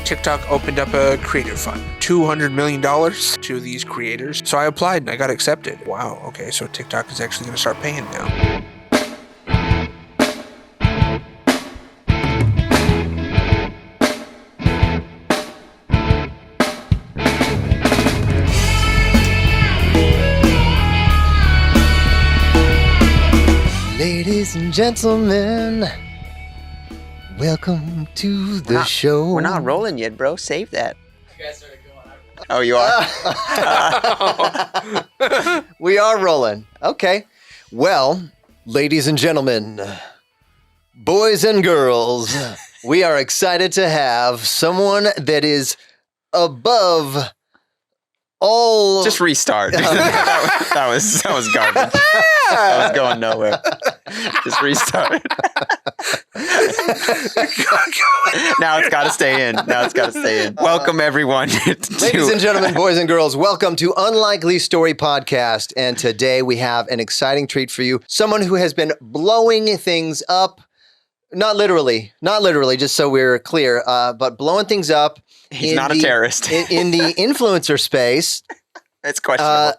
TikTok opened up a creative fund, $200 million to these creators. So I applied and I got accepted. Wow, okay, so TikTok is actually going to start paying now. Ladies and gentlemen, welcome to the show. We're not rolling yet, bro. Save that. You guys started going. Oh, you are? We are rolling. Okay. Well, ladies and gentlemen, boys and girls, we are excited to have someone that is above all. Just restart. that was garbage. That was going nowhere. Just restart. Now it's got to stay in. Welcome, everyone. Ladies and gentlemen, boys and girls, welcome to Unlikely Story Podcast. And today we have an exciting treat for you. Someone who has been blowing things up. Not literally, just so we're clear, but blowing things up. He's not a terrorist. in the influencer space. It's questionable.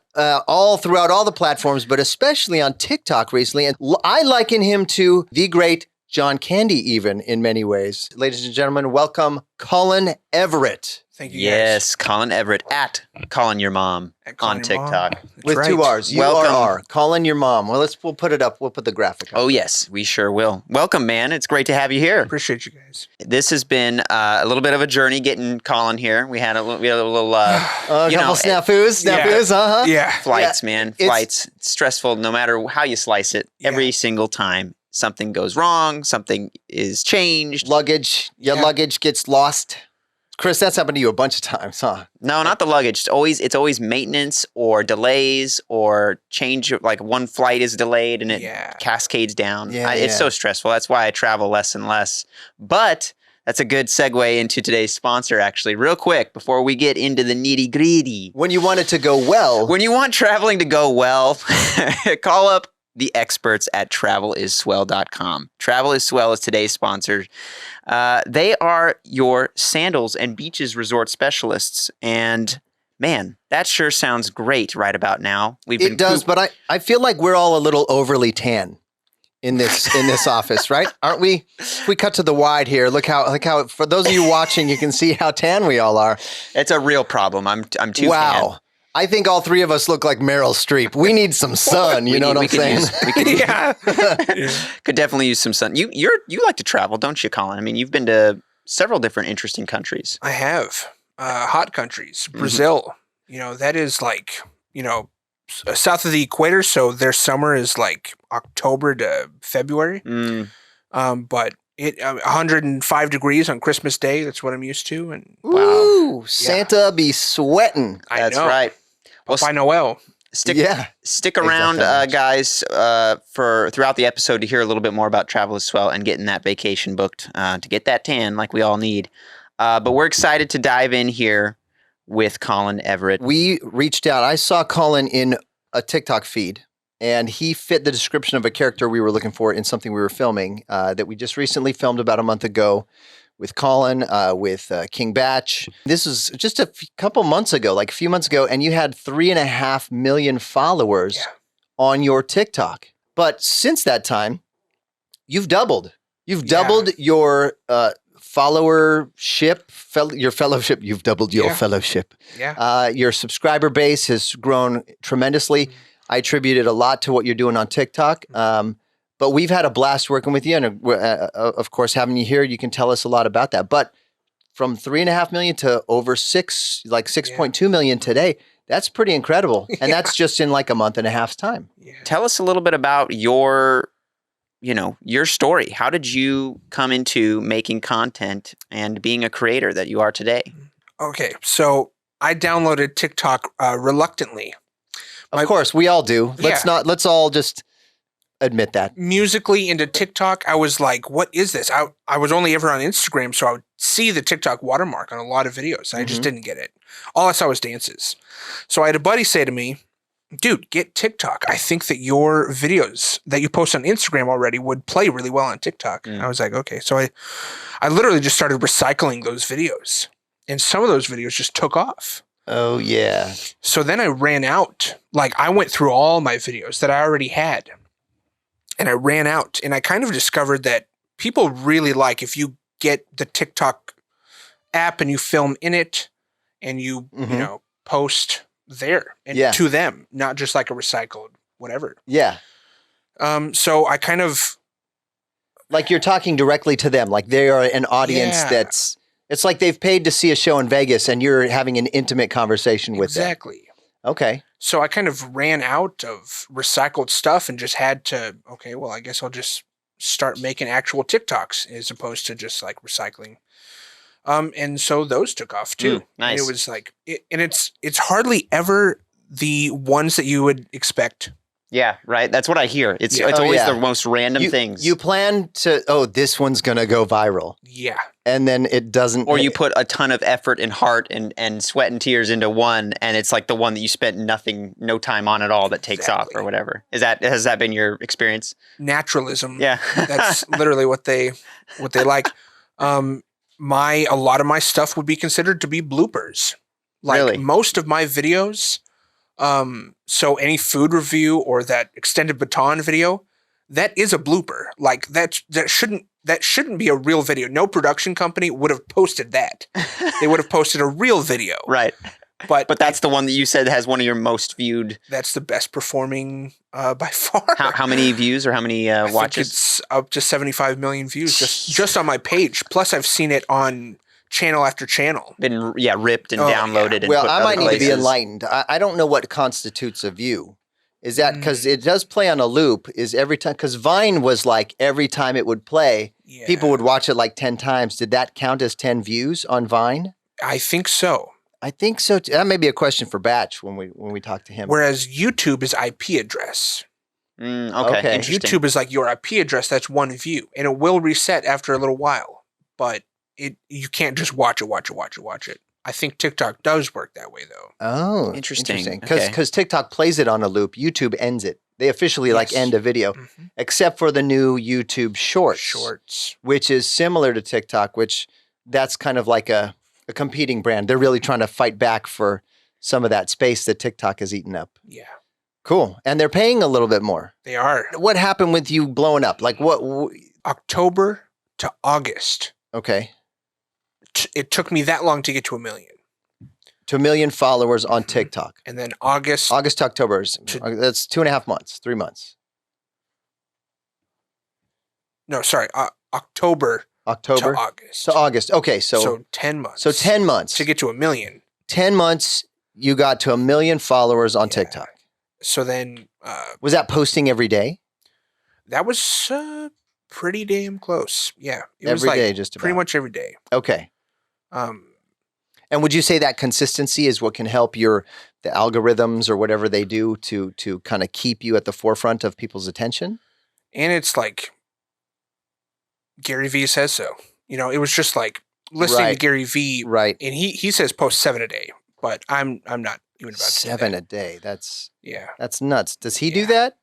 All throughout all the platforms, but especially on TikTok recently. And I liken him to the great John Candy, even in many ways. Ladies and gentlemen, welcome Collin Everett. Thank you, Yes, Collin Everett at Collin Your Mom on TikTok. With right. 2 R's. Welcome. U-R-R. Collin Your Mom. Well, we'll put it up. We'll put the graphic up. Oh, yes, we sure will. Welcome, man. It's great to have you here. Appreciate you guys. This has been a little bit of a journey getting Collin here. We had a little A couple snafus, uh-huh. Yeah. Flights, man. Flights. It's stressful no matter how you slice it. Yeah. Every single time something goes wrong, something is changed. Luggage. Your luggage gets lost. Chris, that's happened to you a bunch of times, huh? No, not the luggage. It's always maintenance or delays or change. Like one flight is delayed and it cascades down. It's so stressful. That's why I travel less and less. But that's a good segue into today's sponsor, actually. Real quick, before we get into the nitty gritty. When you want it to go well. When you want traveling to go well, call up the experts at traveliswell.com. Travel is Swell is today's sponsor. They are your sandals and beaches resort specialists. And man, that sure sounds great right about now. It does, but I feel like we're all a little overly tan in this office, right? Aren't we? If we cut to the wide here, look how for those of you watching, you can see how tan we all are. It's a real problem. I'm too tan. I think all 3 of us look like Meryl Streep. We need some sun. You know what I'm saying? Could definitely use some sun. You like to travel, don't you, Collin? I mean, you've been to several different interesting countries. I have. Hot countries. Brazil. You know, that is like, south of the equator. So their summer is like October to February. But 105 degrees on Christmas Day. That's what I'm used to. And wow. Santa be sweating. That's right. Well, by Noel. Stick around, guys, for throughout the episode to hear a little bit more about Travel as Well and getting that vacation booked to get that tan like we all need. But we're excited to dive in here with Collin Everett. We reached out. I saw Collin in a TikTok feed, and he fit the description of a character we were looking for in something we were filming that we just recently filmed about a month ago with Collin, with King Batch. This was just a couple months ago, like a few months ago, and you had 3.5 million followers on your TikTok. But since that time, you've doubled. You've doubled your followership, your fellowship. You've doubled your fellowship. Yeah. Your subscriber base has grown tremendously. I attribute it a lot to what you're doing on TikTok. But we've had a blast working with you. And of course, having you here, you can tell us a lot about that. But from 3.5 million to over 6.2 million today, that's pretty incredible. And that's just in like a month and a half's time. Yeah. Tell us a little bit about your story. How did you come into making content and being a creator that you are today? Okay. So I downloaded TikTok reluctantly. Of course, we all do. Let's all just admit that. Musically into TikTok, I was like, what is this? I was only ever on Instagram, so I would see the TikTok watermark on a lot of videos. I just didn't get it. All I saw was dances. So I had a buddy say to me, dude, get TikTok. I think that your videos that you post on Instagram already would play really well on TikTok. I was like, okay. So I literally just started recycling those videos. And some of those videos just took off. Oh, yeah. So then I ran out. Like, I went through all my videos that I already had. And I ran out. And I kind of discovered that people really like if you get the TikTok app and you film in it and you, you know, post there and to them, not just like a recycled whatever. Yeah. So I kind of... Like you're talking directly to them. Like they are an audience that's... It's like they've paid to see a show in Vegas and you're having an intimate conversation with them. Exactly. Okay. So I kind of ran out of recycled stuff and just had to, okay, well, I guess I'll just start making actual TikToks as opposed to just like recycling. And so those took off too. Nice. And it was like, it's hardly ever the ones that you would expect. Yeah, right. That's what I hear. It's always the most random things. You plan to, this one's going to go viral. Yeah. And then it doesn't. Or you put a ton of effort and heart and sweat and tears into one, and it's like the one that you spent no time on at all that takes off or whatever. Has that been your experience? Naturalism. Yeah. That's literally what they like. A lot of my stuff would be considered to be bloopers. Like really? Most of my videos, so any food review or that extended baton video, that is a blooper. Like that shouldn't be a real video. No production company would have posted that. They would have posted a real video. Right. But that's the one that you said has one of your most viewed. That's the best performing by far. How many views or how many watches? I think it's up to 75 million views just on my page. Plus I've seen it on channel after channel. Been ripped and downloaded. And well, I might need to be enlightened. I don't know what constitutes a view. Is that because it does play on a loop? Is every time, because Vine was like every time it would play, people would watch it like 10 times. Did that count as 10 views on Vine? I think so. I think so too. That may be a question for Batch when we talk to him. Whereas YouTube is IP address. Okay. And YouTube is like your IP address. That's one view, and it will reset after a little while. But you can't just watch it. I think TikTok does work that way though. Oh, interesting. Because TikTok plays it on a loop. YouTube ends it. They officially like end a video, except for the new YouTube Shorts, which is similar to TikTok, which that's kind of like a competing brand. They're really trying to fight back for some of that space that TikTok has eaten up. Yeah. Cool. And they're paying a little bit more. They are. What happened with you blowing up? Like what? October to August. Okay. It took me that long to get to 1 million. To 1 million followers on TikTok. And then August to October. That's 2.5 months, 3 months. No, sorry. October to August. To August. Okay, so 10 months. So 10 months. To get to 1 million. 10 months, you got to 1 million followers on TikTok. So then... was that posting every day? That was pretty damn close. Yeah. It was every day, just about. Pretty much every day. Okay. And would you say that consistency is what can help the algorithms or whatever they do to kind of keep you at the forefront of people's attention? And it's like Gary Vee says so. You know, it was just like listening to Gary Vee. Right. And he says post 7 a day, but I'm not even about 7 a day. That's that's nuts. Does he do that?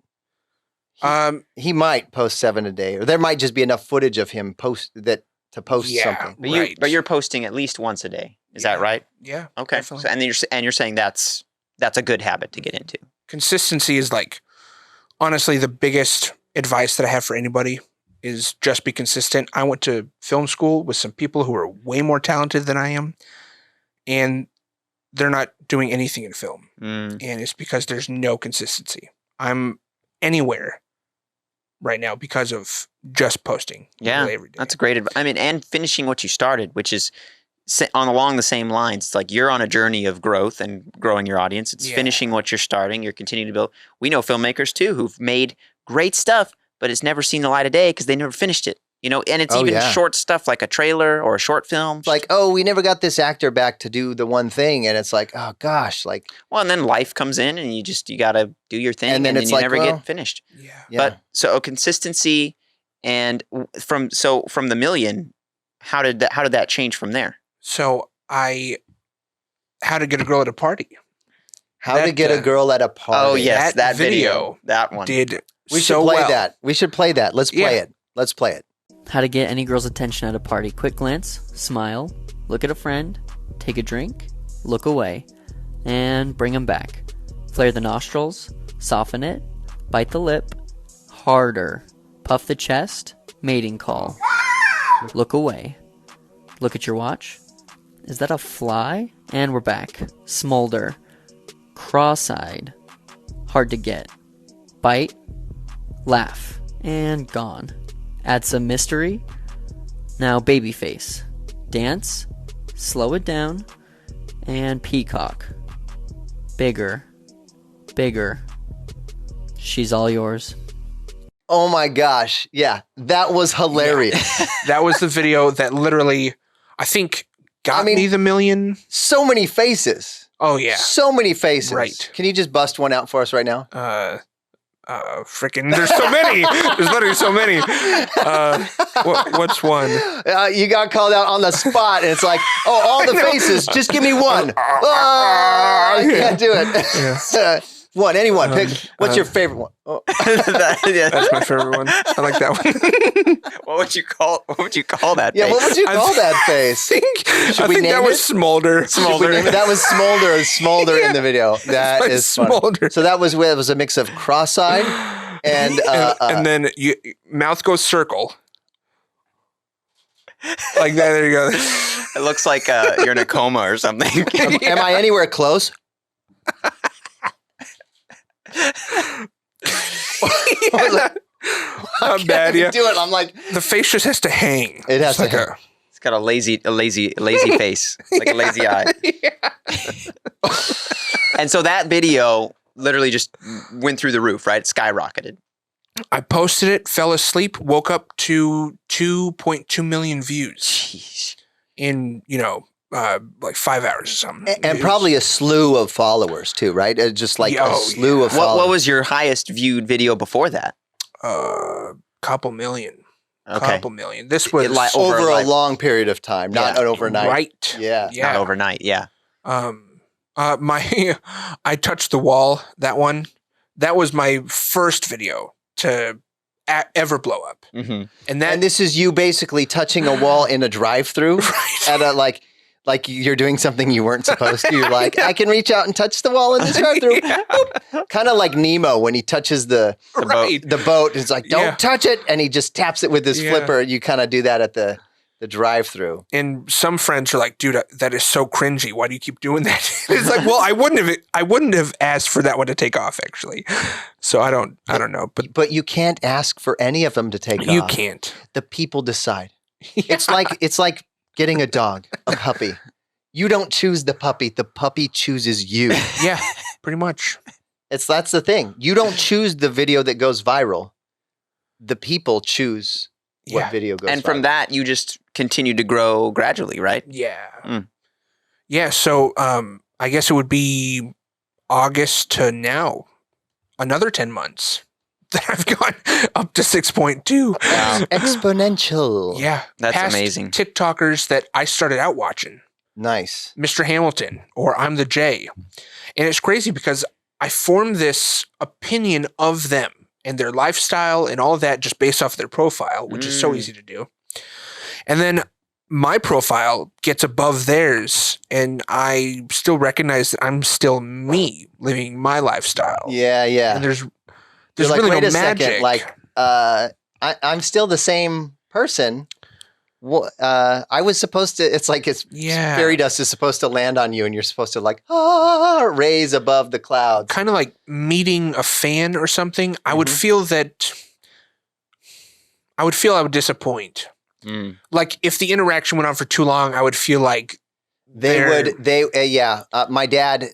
He might post 7 a day, or there might just be enough footage of him post something. But you're posting at least once a day. Is that right? Yeah. Okay. So, and you're saying that's a good habit to get into. Consistency is like, honestly, the biggest advice that I have for anybody is just be consistent. I went to film school with some people who are way more talented than I am, and they're not doing anything in film. And it's because there's no consistency. I'm anywhere right now because of just posting. Every day. That's a great advice. I mean, and finishing what you started, which is along the same lines. It's like you're on a journey of growth and growing your audience. It's finishing what you're starting. You're continuing to build. We know filmmakers too who've made great stuff, but it's never seen the light of day because they never finished it. You know, and it's even short stuff like a trailer or a short film. It's like, we never got this actor back to do the one thing, and it's like, oh gosh, like. Well, and then life comes in, and you got to do your thing, and then you never get finished. Yeah. But so consistency, and from the 1 million, how did that change from there? So how to get a girl at a party. How to get a girl at a party. Oh yes, that video, that one did. We should play that. We should play that. Let's play it. Let's play it. How to get any girl's attention at a party. Quick glance, smile, look at a friend, take a drink, look away, and bring them back. Flare the nostrils, soften it, bite the lip, harder, puff the chest, mating call. Look away. Look at your watch. Is that a fly? And we're back. Smolder. Cross-eyed. Hard to get. Bite. Laugh. And gone. Add some mystery. Now baby face. Dance. Slow it down. And peacock. Bigger. Bigger. She's all yours. Oh my gosh. Yeah, that was hilarious. Yeah. That was the video that literally, I think, got me the million. So many faces. Oh, yeah. So many faces. Right. Can you just bust one out for us right now? Freaking, there's so many. There's literally so many. What's one? You got called out on the spot, and it's like, oh, all the faces. Just give me one. I can't do it. Yeah. One, anyone. Pick. What's your favorite one? Oh. That's my favorite one. I like that one. What would you call that face? Yeah, what would you call that face? I think that was Smolder. That was Smolder in the video. That is Smolder. Funny. So that was where it was a mix of cross-eyed and then mouth goes circle. Like that. There you go. It looks like you're in a coma or something. Am I anywhere close? Not bad, yeah. Do it. I'm like, the face just has to hang. It has to hang. It's got a lazy face, like a lazy eye. And so that video literally just went through the roof, right? It skyrocketed. I posted it, fell asleep, woke up to 2.2 million views. Jeez. In, like 5 hours or something. And probably a slew of followers too, right? Just like a slew of followers. What was your highest viewed video before that? Couple million. Okay. Couple million. This was over a long period of time, not an overnight. Right. Yeah. Not overnight, yeah. I touched the wall, that one. That was my first video to ever blow up. Mm-hmm. And this is you basically touching a wall in a drive-through at a like you're doing something you weren't supposed to. You're like, I can reach out and touch the wall in this drive-through. Kind of like Nemo when he touches the boat. It's like, don't touch it. And he just taps it with his flipper. You kind of do that at the drive-through. And some friends are like, dude, that is so cringy. Why do you keep doing that? It's like, well, I wouldn't have asked for that one to take off, actually. So I don't know. But you can't ask for any of them to take off. You can't. The people decide. Yeah. It's like getting a dog, a puppy. You don't choose the puppy chooses you. Yeah, pretty much. That's the thing. You don't choose the video that goes viral. The people choose what video goes viral. And from that, you just continue to grow gradually, right? Yeah. Mm. Yeah, so I guess it would be August to now. Another 10 months that I've gone up to 6.2. Wow. Exponential. Yeah. That's past amazing. TikTokers that I started out watching. Nice. Mr. Hamilton or I'm the J. And it's crazy because I formed this opinion of them and their lifestyle and all of that just based off their profile, which is so easy to do. And then my profile gets above theirs and I still recognize that I'm still me living my lifestyle. Yeah, yeah. And there's like, really wait no a magic. Second, like, I'm still the same person. Well, I was supposed to, it's like fairy dust is supposed to land on you and you're supposed to like, raise above the clouds. Kind of like meeting a fan or something. I would feel I would disappoint. Mm. Like if the interaction went on for too long, I would feel like my dad,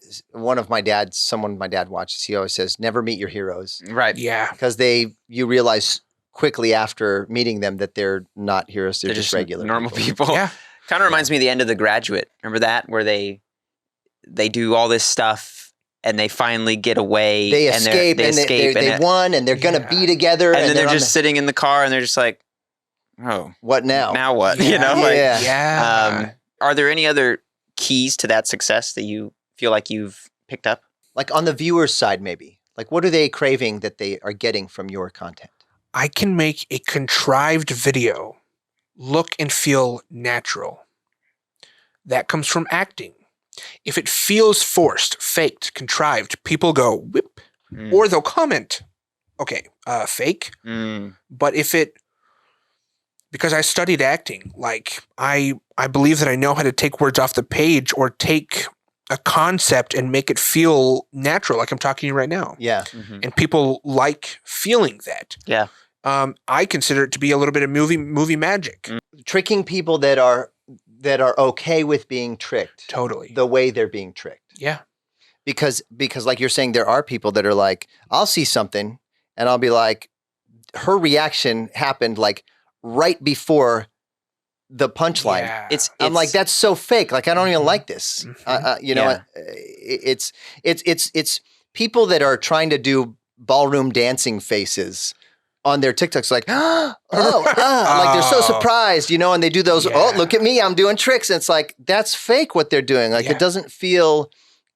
someone my dad watches, he always says, never meet your heroes. Right. Yeah. Because you realize quickly after meeting them that they're not heroes. They're just regular normal people. Yeah. Kind of reminds me of the end of The Graduate. Remember that? Where they do all this stuff and they finally get away. They escape and they won and they're going to be together. And then they're just sitting in the car and they're just like, oh. What now? Now what? Yeah. You know? Like, yeah. Are there any other keys to that success that you feel like you've picked up? Like on the viewer's side, maybe. Like what are they craving that they are getting from your content? I can make a contrived video look and feel natural. that comes from acting. If it feels forced, faked, contrived, people go whip, or they'll comment, okay, fake. But because I studied acting, like I believe that I know how to take words off the page or take a concept and make it feel natural, like I'm talking to you right now. Yeah. And people like feeling that. Yeah. I consider it to be a little bit of movie magic. Tricking people that are okay with being tricked. Totally. The way they're being tricked. Yeah. Because like you're saying, there are people that are like, I'll see something and I'll be like, her reaction happened like right before the punchline. Yeah. I'm like, that's so fake. Like, I don't even like this. You know, Yeah. it's people that are trying to do ballroom dancing faces on their TikToks, like, like they're so surprised, you know, and they do those, oh, look at me, I'm doing tricks. And it's like, that's fake what they're doing. Like, it doesn't feel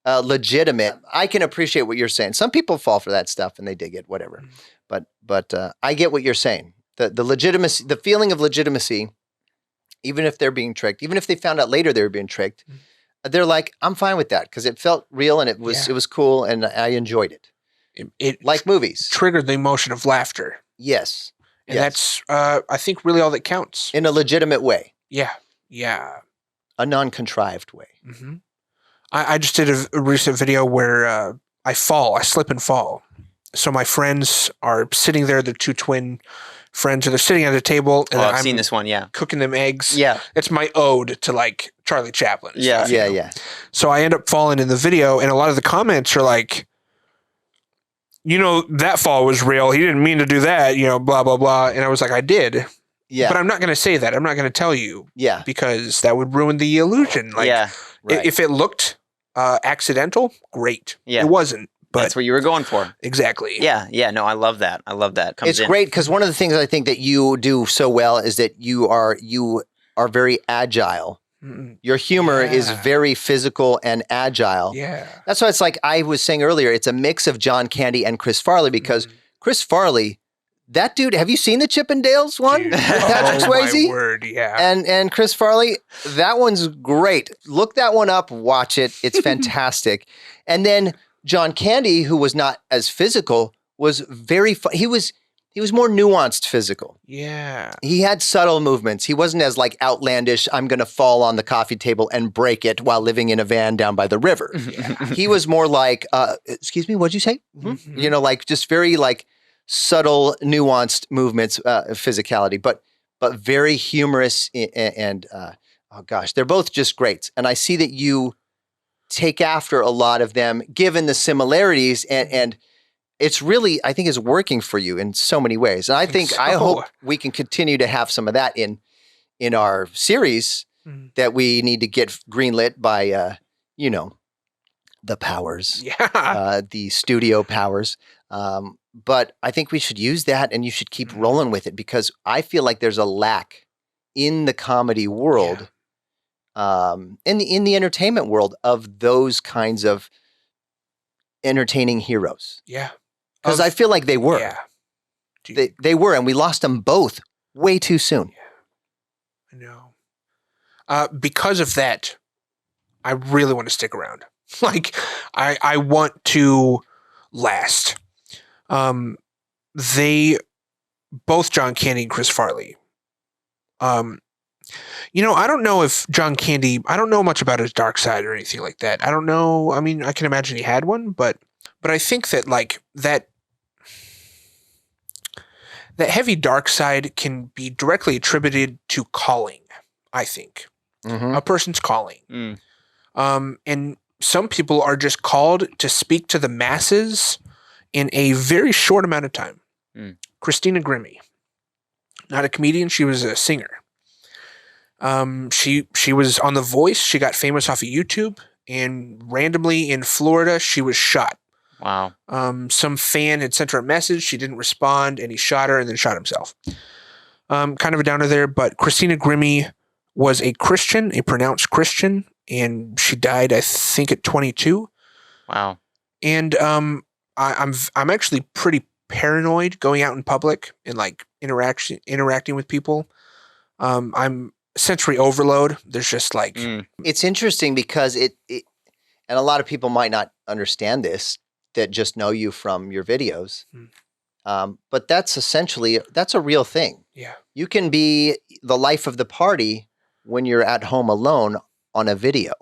legitimate. I can appreciate what you're saying. Some people fall for that stuff and they dig it, whatever. But I get what you're saying. The legitimacy, the feeling of legitimacy, even if they're being tricked, even if they found out later they were being tricked, they're like, I'm fine with that because it felt real and it was cool and I enjoyed it. It like movies. Triggered the emotion of laughter. Yes. And that's, I think, really all that counts. In a legitimate way. Yeah. Yeah. A non-contrived way. Mm-hmm. I just did a recent video where I slip and fall. So my friends are sitting there, the two twin friends, and they're sitting at a table. And I've seen this one, yeah. Cooking them eggs. Yeah. It's my ode to like Charlie Chaplin. Yeah. Yeah. So I end up falling in the video, and a lot of the comments are like, you know, that fall was real. He didn't mean to do that, you know, blah, blah, blah. And I was like, I did. Yeah. But I'm not going to say that. I'm not going to tell you. Yeah. Because that would ruin the illusion. Like, Right. If it looked accidental, great. Yeah. It wasn't. But that's what you were going for. Exactly. Yeah. Yeah. No, I love that. I love that. It's great because one of the things I think that you do so well is that you are very agile. Your humor is very physical and agile. Yeah. That's why it's like I was saying earlier, it's a mix of John Candy and Chris Farley because Chris Farley, that dude, have you seen the Chippendales one? Dude, Patrick Swayze? My word, yeah. And Chris Farley, that one's great. Look that one up, watch it. It's fantastic. And then John Candy, who was not as physical, was very fun. He was more nuanced physical. Yeah. He had subtle movements. He wasn't as like outlandish, I'm going to fall on the coffee table and break it while living in a van down by the river. Yeah. He was more like, excuse me, what'd you say? Mm-hmm. You know, like just very like subtle, nuanced movements, physicality, but very humorous and oh gosh, they're both just great. And I see that you take after a lot of them given the similarities and it's really, I think, is working for you in so many ways. And I hope we can continue to have some of that in our series that we need to get greenlit by, you know, the powers, the studio powers. But I think we should use that and you should keep rolling with it because I feel like there's a lack in the comedy world, in the entertainment world of those kinds of entertaining heroes. Yeah. Because I feel like they were. Yeah. They were, and we lost them both way too soon. Yeah. I know. Because of that, I really want to stick around. Like, I want to last. They, both John Candy and Chris Farley. You know, I don't know if John Candy, I don't know much about his dark side or anything like that. I don't know. I mean, I can imagine he had one, but I think that like that heavy dark side can be directly attributed to calling, I think. A person's calling. And some people are just called to speak to the masses in a very short amount of time. Christina Grimmie, not a comedian, she was a singer. She was on The Voice. She got famous off of YouTube, and randomly in Florida, she was shot. Wow. Some fan had sent her a message. She didn't respond, and he shot her and then shot himself. Kind of a downer there, but Christina Grimmie was a Christian, a pronounced Christian, and she died, I think, at 22. Wow. And I'm actually pretty paranoid going out in public and like interacting with people. I'm sensory overload. There's just like It's interesting because it and a lot of people might not understand this that just know you from your videos. But that's a real thing. Yeah. You can be the life of the party when you're at home alone on a video.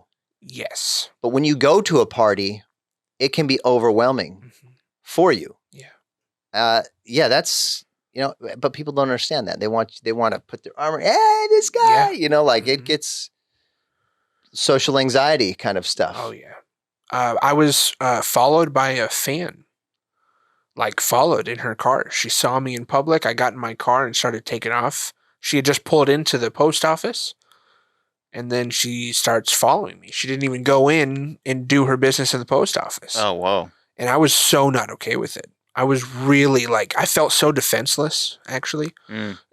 Yes. But when you go to a party, it can be overwhelming for you. Yeah. That's, but people don't understand that. They want to put their arm, hey, this guy, it gets social anxiety kind of stuff. Oh yeah. I was followed by a fan. Like followed in her car. She saw me in public. I got in my car and started taking off. She had just pulled into the post office. And then she starts following me. She didn't even go in and do her business in the post office. Oh, whoa. And I was so not okay with it. I was really I felt so defenseless, actually,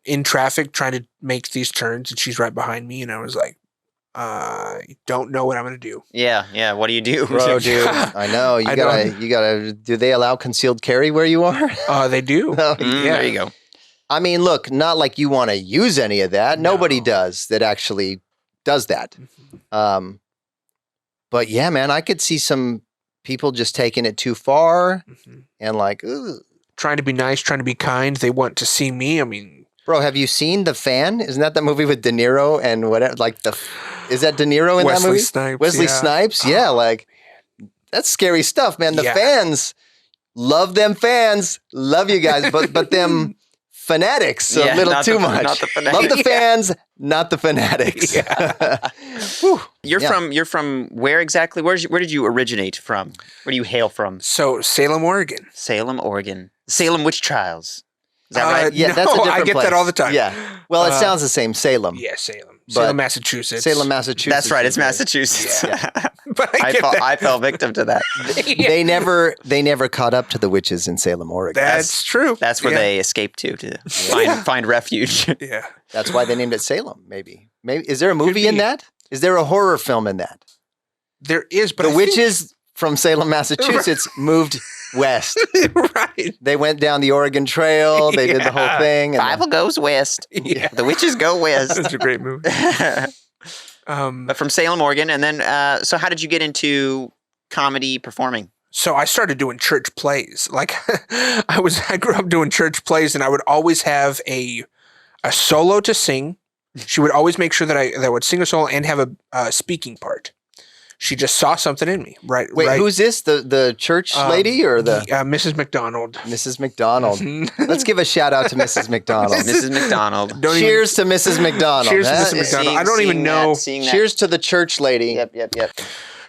in traffic trying to make these turns. And she's right behind me. And I was like, I don't know what I'm going to do. Yeah. What do you do? Bro, dude, I know. You gotta, do they allow concealed carry where you are? They do. There you go. I mean, look, not like you want to use any of that. No. Nobody does that actually does that. But yeah, man, I could see some people just taking it too far and ugh. Trying to be nice, trying to be kind. They want to see me. I mean, bro, have you seen The Fan? Isn't that the movie with De Niro and whatever? Is that De Niro in that movie? Wesley Snipes. Yeah, that's scary stuff, man. The fans love them fans. Love you guys, but them fanatics a little too much. Not the fanatics. Love the fans, not the fanatics. You're from where exactly? Where did you originate from? Where do you hail from? So Salem, Oregon. Salem, Oregon. Salem witch trials. Is that right? Yeah, that's a different I get place. that all the time. Yeah. Well, it sounds the same. Salem. Yeah, Salem. Salem, Massachusetts. Salem, Massachusetts. That's right. It's Massachusetts. Yeah. But I fell victim to that. They never caught up to the witches in Salem, Oregon. That's true. That's where they escaped to find refuge. Yeah. That's why they named it Salem. Maybe. Is there a movie in that? Is there a horror film in that? There is, but the witches from Salem, Massachusetts moved west. Right. They went down the Oregon Trail. They did the whole thing. Bible goes west. Yeah. The witches go west. That's a great movie. But from Salem, Oregon, and then so how did you get into comedy performing? So I started doing church plays. I grew up doing church plays, and I would always have a solo to sing. She would always make sure that I would sing a solo and have a speaking part. She just saw something in me, right? Wait, right. Who's this? The church lady or the Mrs. McDonald? Mrs. McDonald. Let's give a shout out to Mrs. McDonald. Mrs. McDonald. Cheers to Mrs. McDonald. Cheers to Mrs. McDonald. I don't even know. Cheers to the church lady. Yep.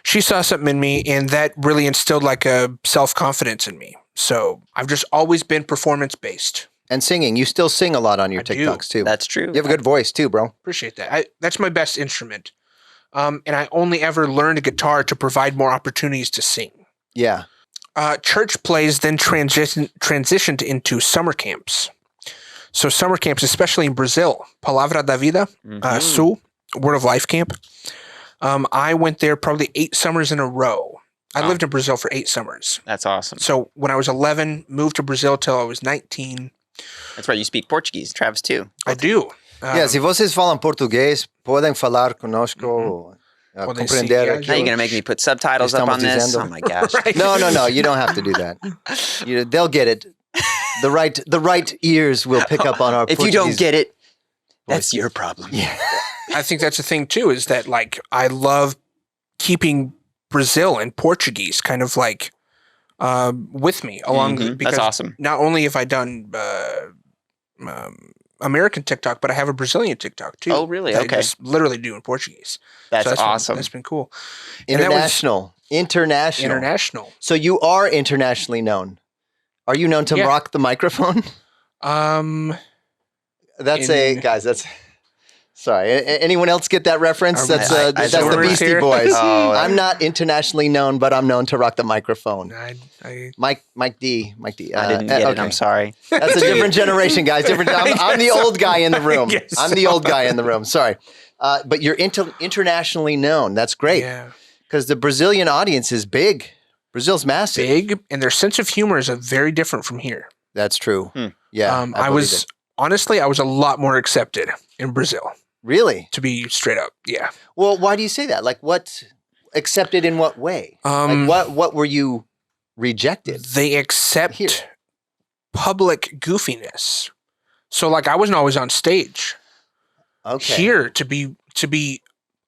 She saw something in me, and that really instilled a self-confidence in me. So I've just always been performance-based. And singing. You still sing a lot on your TikToks too. That's true. You have a good voice too, bro. Appreciate that. That's my best instrument. And I only ever learned a guitar to provide more opportunities to sing. Yeah. Church plays then transitioned into summer camps. So summer camps, especially in Brazil, Palavra da Vida, Sul, Word of Life camp. I went there probably 8 summers in a row. I lived in Brazil for 8 summers. That's awesome. So when I was 11, moved to Brazil till I was 19. That's right. You speak Portuguese, Travis, too. I do. Se vocês falam português, podem falar conosco. Compreender. Now you're going to make me put subtitles up on this? Oh, my gosh. Right. No. You don't have to do that. They'll get it. The right ears will pick up on our If Portuguese you don't get it, that's voices. your problem. Yeah. I think that's the thing, too, is that, I love keeping Brazil and Portuguese kind of, with me along. Because that's awesome. Not only have I done American TikTok, but I have a Brazilian TikTok, too. Oh, really? I Okay. just literally do in Portuguese. That's awesome. That's been cool. International. So you are internationally known. Are you known to rock the microphone? Sorry. Anyone else get that reference? That's the Beastie Boys. I'm not internationally known, but I'm known to rock the microphone. Mike D. I didn't get it. I'm sorry. That's a different generation, guys. I'm the old guy in the room. I'm the old guy in the room. Sorry. But you're internationally known. That's great. Yeah. Because the Brazilian audience is big. Brazil's massive. Big, and their sense of humor is very different from here. That's true. Yeah. I was a lot more accepted in Brazil. Really? To be straight up, yeah. Well, why do you say that? Like, what accepted in what way? What were you rejected? They accept public goofiness. So, like, I wasn't always on stage. Okay. Here, to be,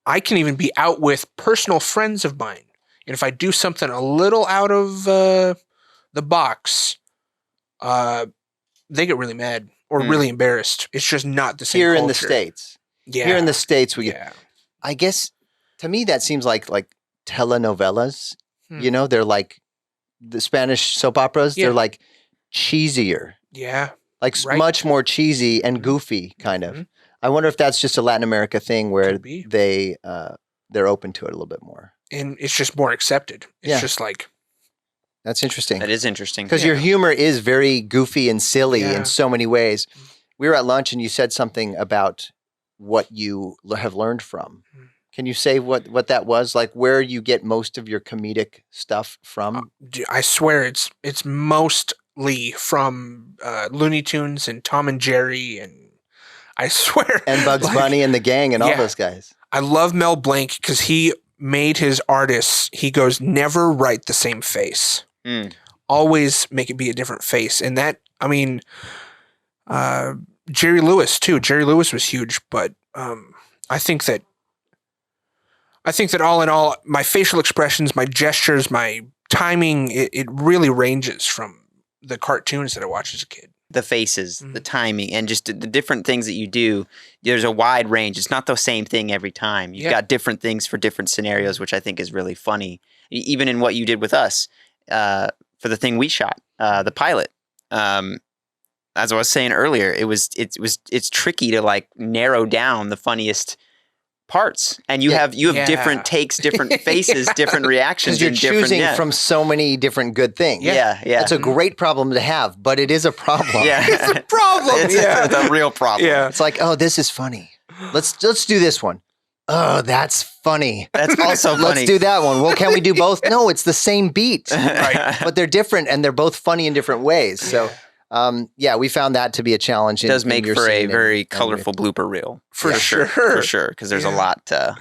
I can even be out with personal friends of mine, and if I do something a little out of the box, they get really mad or really embarrassed. It's just not the same here culture. in the States. Yeah. Here in the States, I guess to me that seems like telenovelas. You know, they're like the Spanish soap operas. They're like cheesier. Yeah. Like much more cheesy and goofy, kind of. I wonder if that's just a Latin America thing where they're open to it a little bit more. And it's just more accepted. It's just like... That's interesting. That is interesting. Because your humor is very goofy and silly in so many ways. We were at lunch and you said something about what you have learned from. Can you say what that was? Like where you get most of your comedic stuff from? I swear it's mostly from Looney Tunes and Tom and Jerry, and I swear. And Bugs Bunny and the gang and all those guys. I love Mel Blanc because he made his artists, he goes, never write the same face. Always make it be a different face. And that, I mean, Jerry Lewis too. Jerry Lewis was huge, but I think that all in all, my facial expressions, my gestures, my timing, it really ranges from the cartoons that I watched as a kid. The faces, the timing, and just the different things that you do. There's a wide range. It's not the same thing every time. You've got different things for different scenarios, which I think is really funny. Even in what you did with us for the thing we shot, the pilot. As I was saying earlier, it's tricky to like narrow down the funniest parts, and you have different takes, different faces, different reactions. Because you're choosing from so many different good things. Yeah. It's a great problem to have, but it is a problem. Yeah, it's a problem. It's a real problem. Yeah, it's like, oh, this is funny. Let's do this one. Oh, that's funny. That's also funny. Let's do that one. Well, can we do both? No, it's the same beat, but they're different, and they're both funny in different ways. So. We found that to be a challenge. It does make for a very colorful blooper reel, for sure, because there's a lot to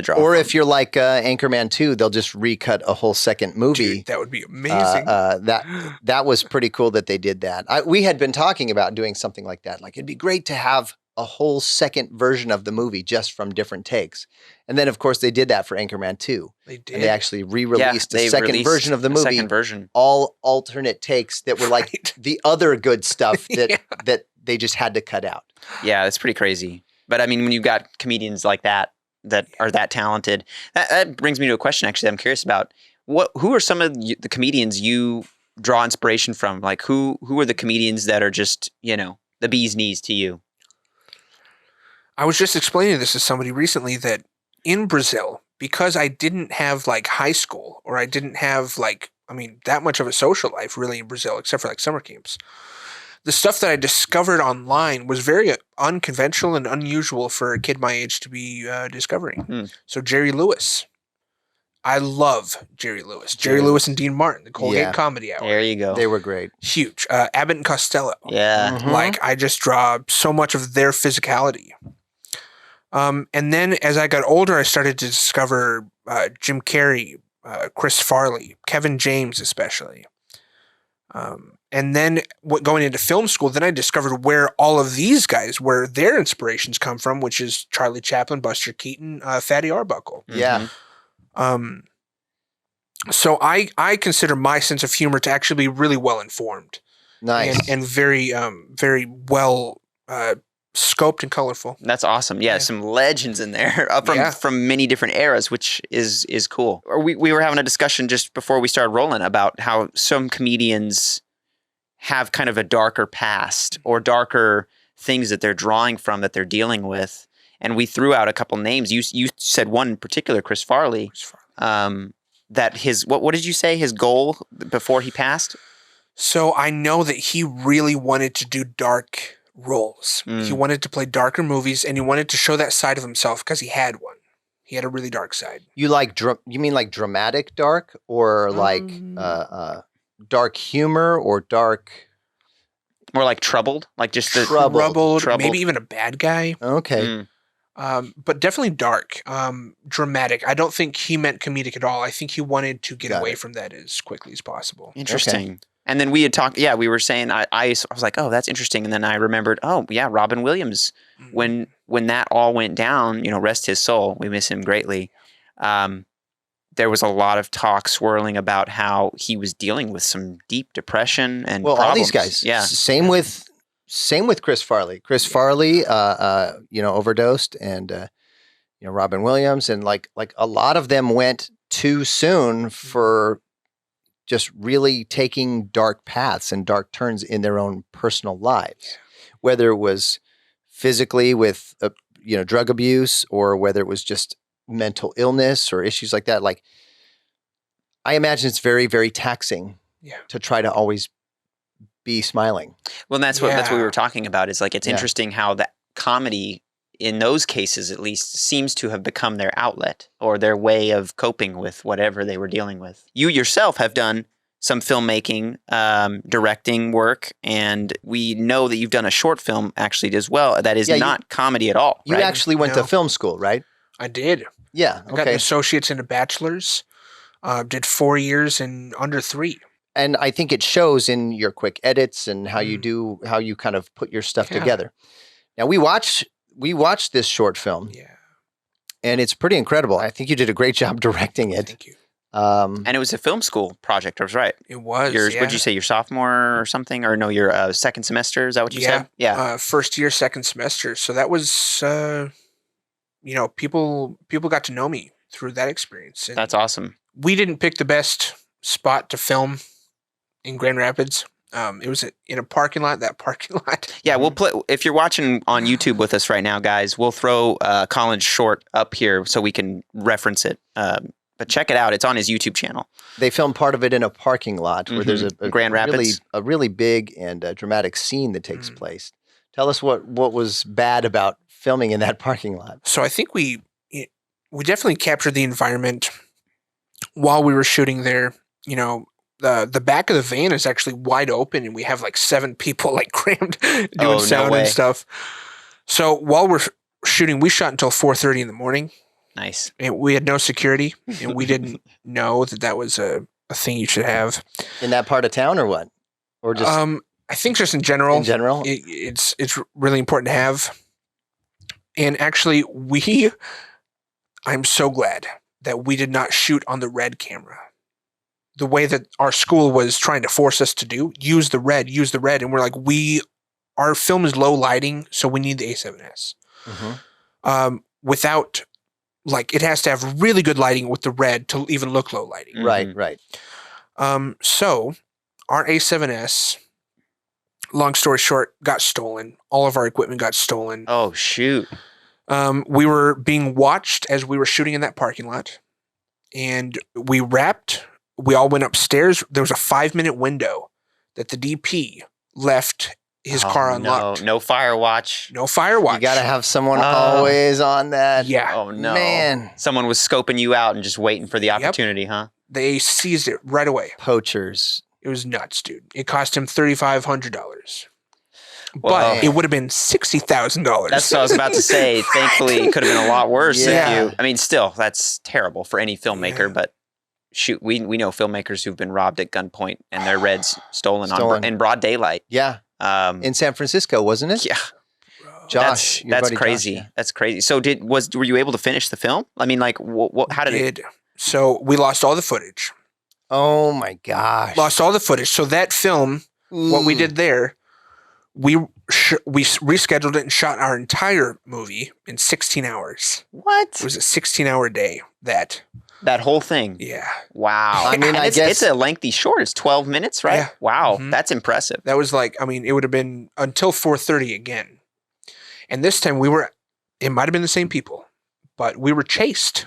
draw. Or if you're like Anchorman 2, they'll just recut a whole second movie. Dude, that would be amazing. That was pretty cool that they did that. We had been talking about doing something like that. Like it'd be great to have a whole second version of the movie just from different takes. And then, of course, they did that for Anchorman 2. They did. And they actually re-released a second version of the movie. Second version. All alternate takes that were like the other good stuff that they just had to cut out. Yeah, it's pretty crazy. But I mean, when you've got comedians like that are that talented, that brings me to a question, actually, I'm curious about. Who are some of the comedians you draw inspiration from? Like, who are the comedians that are just, the bee's knees to you? I was just explaining this to somebody recently that in Brazil, because I didn't have like high school or I didn't have that much of a social life really in Brazil, except for like summer camps. The stuff that I discovered online was very unconventional and unusual for a kid my age to be discovering. So Jerry Lewis. I love Jerry Lewis. Jerry Lewis and Dean Martin, the Colgate Comedy Hour. There you go. They were great. Huge. Abbott and Costello. Yeah. Like I just draw so much of their physicality. And then as I got older, I started to discover Jim Carrey, Chris Farley, Kevin James especially. And then going into film school, then I discovered where all of these guys, where their inspirations come from, which is Charlie Chaplin, Buster Keaton, Fatty Arbuckle. Yeah. So I consider my sense of humor to actually be really well informed. Nice. And very, very well scoped and colorful. That's awesome. Yeah, some legends in there from many different eras, which is cool. We were having a discussion just before we started rolling about how some comedians have kind of a darker past or darker things that they're drawing from, that they're dealing with. And we threw out a couple names. You said one in particular, Chris Farley. That his what did you say his goal before he passed? So I know that he really wanted to do dark roles. He wanted to play darker movies, and he wanted to show that side of himself because he had one. He had a really dark side. You mean like dramatic dark, or like dark humor, or dark? More like troubled, like just troubled, maybe even a bad guy. Okay. But definitely dark, dramatic. I don't think he meant comedic at all. I think he wanted to get away from that as quickly as possible. Interesting. Okay. And then we had talked, we were saying, I was like, oh, that's interesting. And then I remembered, oh, yeah, Robin Williams, when that all went down, rest his soul, we miss him greatly. There was a lot of talk swirling about how he was dealing with some deep depression and problems. All these guys. Yeah. Same with Chris Farley. Chris Farley, overdosed, and Robin Williams, and like a lot of them went too soon for just really taking dark paths and dark turns in their own personal lives, whether it was physically with drug abuse, or whether it was just mental illness or issues like that. Like, I imagine it's very, very taxing to try to always be smiling. Well, and that's what we were talking about, is like, it's interesting how that comedy in those cases at least seems to have become their outlet or their way of coping with whatever they were dealing with. You yourself have done some filmmaking, directing work, and we know that you've done a short film actually as well that is not comedy at all. You actually went to film school, right? I did. Yeah. I got an associate's and a bachelor's. Did 4 years in under 3. And I think it shows in your quick edits and how you kind of put your stuff together. Now we watched this short film. Yeah. And it's pretty incredible. I think you did a great job directing it. Thank you. And it was a film school project, I was right. It was. What'd you say, your sophomore or something? Or no, your second semester? Is that what you said? Yeah. First year, second semester. So that was, people got to know me through that experience. And that's awesome. We didn't pick the best spot to film in Grand Rapids. It was in a parking lot. That parking lot. Yeah, we'll play. If you're watching on YouTube with us right now, guys, we'll throw Collin's short up here so we can reference it. But check it out; it's on his YouTube channel. They filmed part of it in a parking lot where there's a Grand Rapids, really big and dramatic scene that takes place. Tell us what was bad about filming in that parking lot. So I think we definitely captured the environment while we were shooting there. The back of the van is actually wide open, and we have like 7 people like crammed doing sound and stuff. So while we're shooting, we shot until 4:30 in the morning. Nice. And we had no security, and we didn't know that was a thing you should have in that part of town, or what, or just I think just in general. In general, it's really important to have. And actually, I'm so glad that we did not shoot on the red camera. The way that our school was trying to force us to do, use the red. And we're like, our film is low lighting, so we need the A7S. Without, it has to have really good lighting with the red to even look low lighting. Right. So our A7S, long story short, got stolen. All of our equipment got stolen. Oh, shoot. We were being watched as we were shooting in that parking lot, and we wrapped. We all went upstairs. There was a 5-minute window that the DP left his car unlocked. No fire watch. No fire watch. You got to have someone always on that. Yeah. Oh, no. Man. Someone was scoping you out and just waiting for the opportunity, huh? They seized it right away. Poachers. It was nuts, dude. It cost him $3,500. But it would have been $60,000. That's what I was about to say. Thankfully, it could have been a lot worse if you... still, that's terrible for any filmmaker, but shoot, we know filmmakers who've been robbed at gunpoint and their reds stolen. In broad daylight. Yeah. In San Francisco, wasn't it? Yeah. Josh, that's crazy. Josh, That's crazy. So were you able to finish the film? I mean, how did it? So we lost all the footage. Oh my gosh. Lost all the footage. So that film, what we did there, we rescheduled it and shot our entire movie in 16 hours. What? It was a 16-hour day. That whole thing? Yeah. Wow. I mean, it's a lengthy short. It's 12 minutes, right? Yeah. Wow. That's impressive. That was it would have been until 4:30 again. And this time it might have been the same people, but we were chased.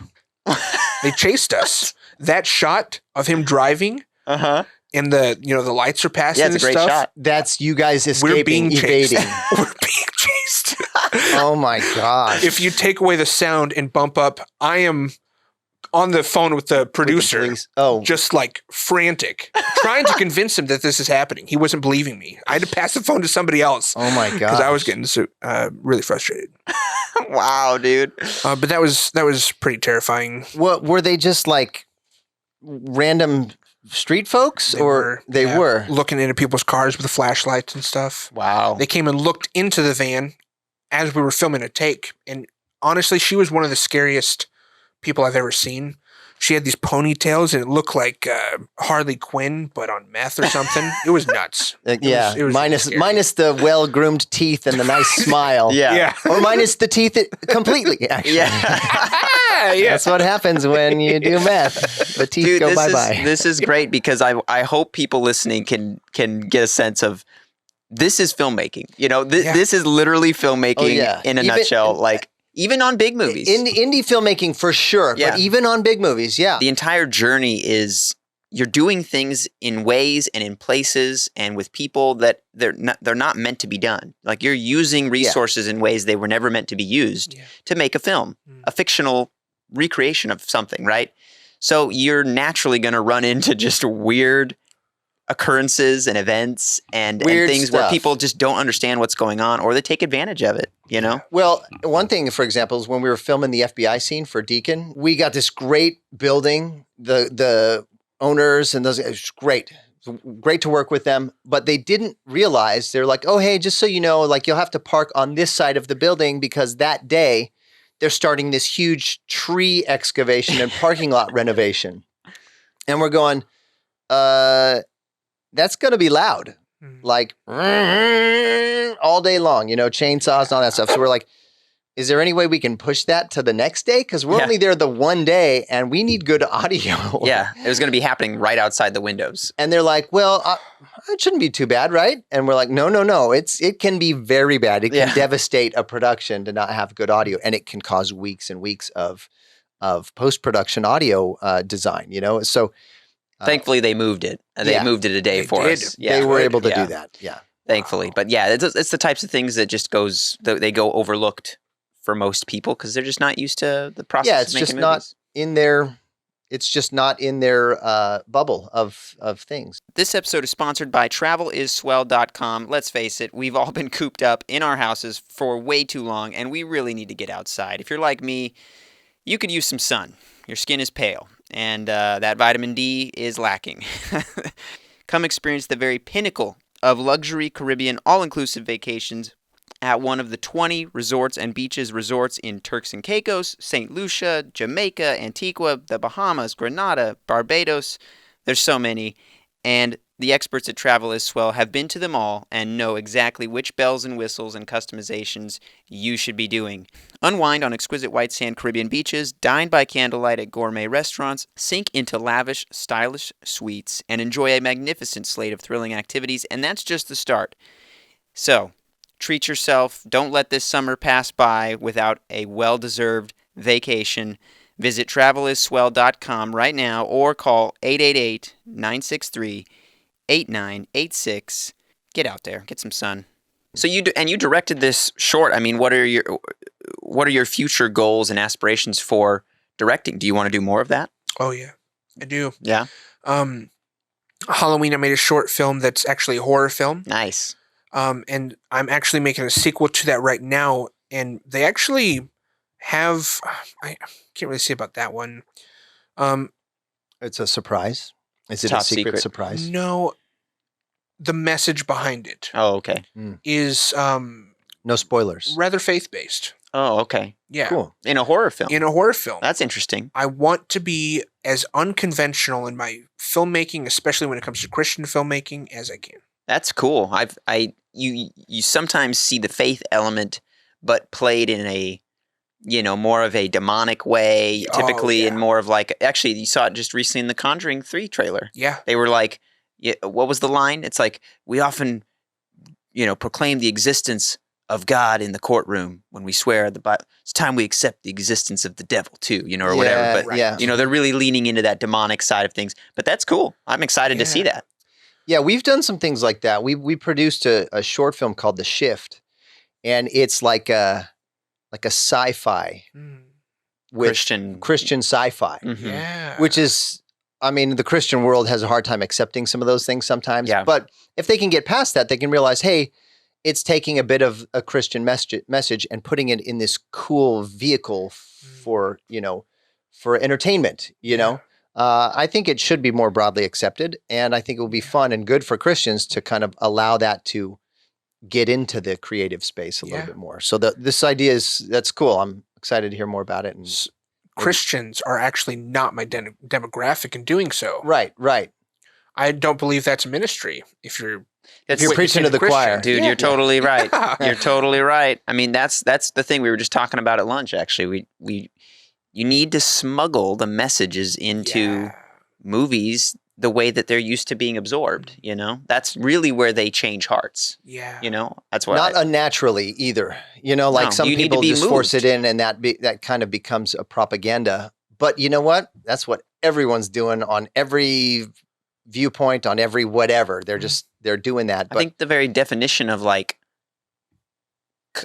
They chased us. That shot of him driving, and the lights are passing. Yeah, it's a great shot. That's you guys escaping, evading. We're being chased. Oh my gosh! If you take away the sound and bump up, I am on the phone with the producer, just frantic, trying to convince him that this is happening. He wasn't believing me. I had to pass the phone to somebody else. Oh my god! Because I was getting really frustrated. Wow, dude. But that was pretty terrifying. What were they, just like random street folks, they were looking into people's cars with flashlights and stuff? Wow. They came and looked into the van as we were filming a take, and honestly, she was one of the scariest people I've ever seen. She had these ponytails, and it looked like Harley Quinn, but on meth or something. It was nuts. It was minus the well-groomed teeth and the nice smile. Yeah. Or minus the teeth completely, actually. Yeah. That's what happens when you do meth. The teeth go bye-bye. This is great because I hope people listening can get a sense of this is filmmaking. This is literally filmmaking in a nutshell. Like, even on big movies. Indie filmmaking for sure, but even on big movies, the entire journey is you're doing things in ways and in places and with people that they're not meant to be done. Like, you're using resources in ways they were never meant to be used to make a film, a fictional recreation of something, right? So you're naturally going to run into just weird occurrences and events and things where people just don't understand what's going on, or they take advantage of it, Well, one thing, for example, is when we were filming the FBI scene for Deacon, we got this great building, the owners and those, it was great. Great to work with them, but they didn't realize, they're like, oh, hey, just so you know, like, you'll have to park on this side of the building because that day they're starting this huge tree excavation and parking lot renovation. And we're going, that's going to be loud, like all day long, chainsaws and all that stuff. So we're like, is there any way we can push that to the next day? Because we're only there the one day and we need good audio. Yeah, it was going to be happening right outside the windows. And they're like, well, it shouldn't be too bad, right? And we're like, no. It can be very bad. It can devastate a production to not have good audio. And it can cause weeks and weeks of post-production audio design, So thankfully, they moved it. They moved it a day for us. Yeah, they were able to do that. Yeah, thankfully. But it's the types of things that just they go overlooked for most people because they're just not used to the process. Yeah, it's of making just movies. not in their. It's just not in their bubble of things. This episode is sponsored by TravelIsSwell.com. Let's face it, we've all been cooped up in our houses for way too long, and we really need to get outside. If you're like me, you could use some sun. Your skin is pale, and that vitamin D is lacking. Come experience the very pinnacle of luxury Caribbean all-inclusive vacations at one of the 20 resorts and beaches resorts in Turks and Caicos, St. Lucia, Jamaica, Antigua, the Bahamas, Grenada, Barbados. There's so many, and the experts at Travel is Swell have been to them all and know exactly which bells and whistles and customizations you should be doing. Unwind on exquisite white sand Caribbean beaches, dine by candlelight at gourmet restaurants, sink into lavish, stylish suites, and enjoy a magnificent slate of thrilling activities, and that's just the start. So, treat yourself. Don't let this summer pass by without a well-deserved vacation. Visit TravelIsSwell.com right now or call 888-963-8986. Get out there, get some sun. So you directed this short. I mean, what are your future goals and aspirations for directing? Do you want to do more of that? Oh yeah, I do. Yeah. Halloween, I made a short film that's actually a horror film. Nice. And I'm actually making a sequel to that right now, and they actually have. I can't really say about that one. It's a surprise. Is it a secret surprise? No. The message behind it. Oh, okay. Is no spoilers. Rather faith-based. Oh, okay. Yeah. Cool. In a horror film. That's interesting. I want to be as unconventional in my filmmaking, especially when it comes to Christian filmmaking, as I can. That's cool. You sometimes see the faith element, but played in a, more of a demonic way, typically in more of like, actually, you saw it just recently in the Conjuring 3 trailer. Yeah. They were like, what was the line? It's like, we often, proclaim the existence of God in the courtroom when we swear the Bible. It's time we accept the existence of the devil too, or whatever. But, they're really leaning into that demonic side of things. But that's cool. I'm excited to see that. Yeah, we've done some things like that. We produced a short film called The Shift, and it's like a sci-fi with Christian sci-fi. Mm-hmm. Yeah. Which is, I mean, the Christian world has a hard time accepting some of those things sometimes. Yeah. But if they can get past that, they can realize, hey, it's taking a bit of a Christian message and putting it in this cool vehicle for, for entertainment, you know? I think it should be more broadly accepted. And I think it will be fun and good for Christians to kind of allow that to get into the creative space a little bit more. So this idea that's cool. I'm excited to hear more about it. And Christians are actually not my demographic in doing so. Right. I don't believe that's a ministry. If you're preaching to the choir, dude, you're totally right. You're totally right. I mean, that's the thing we were just talking about at lunch. Actually, you need to smuggle the messages into movies the way that they're used to being absorbed. You know, that's really where they change hearts. Yeah, you know, that's why not unnaturally either. You know, like some people just force it in, and that kind of becomes a propaganda. But you know what? That's what everyone's doing on every viewpoint, on every whatever. They're doing that. I think the very definition of like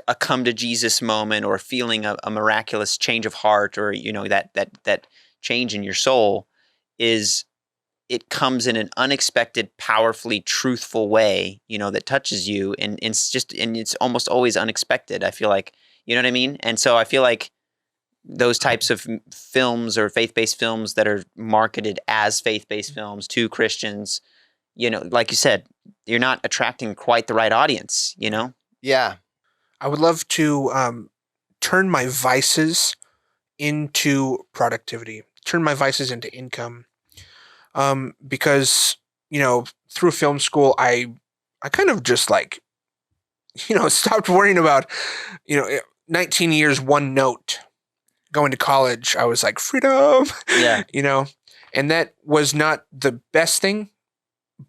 a come to Jesus moment or feeling a miraculous change of heart, or that change in your soul, is it comes in an unexpected, powerfully truthful way, that touches you, and it's almost always unexpected. I feel like, you know what I mean? And so I feel like those types of films or faith-based films that are marketed as faith-based films to Christians, like you said, you're not attracting quite the right audience, Yeah. I would love to turn my vices into productivity, turn my vices into income. Because, through film school, I kind of just stopped worrying about, 19 years, one note. Going to college, I was like, freedom, and that was not the best thing,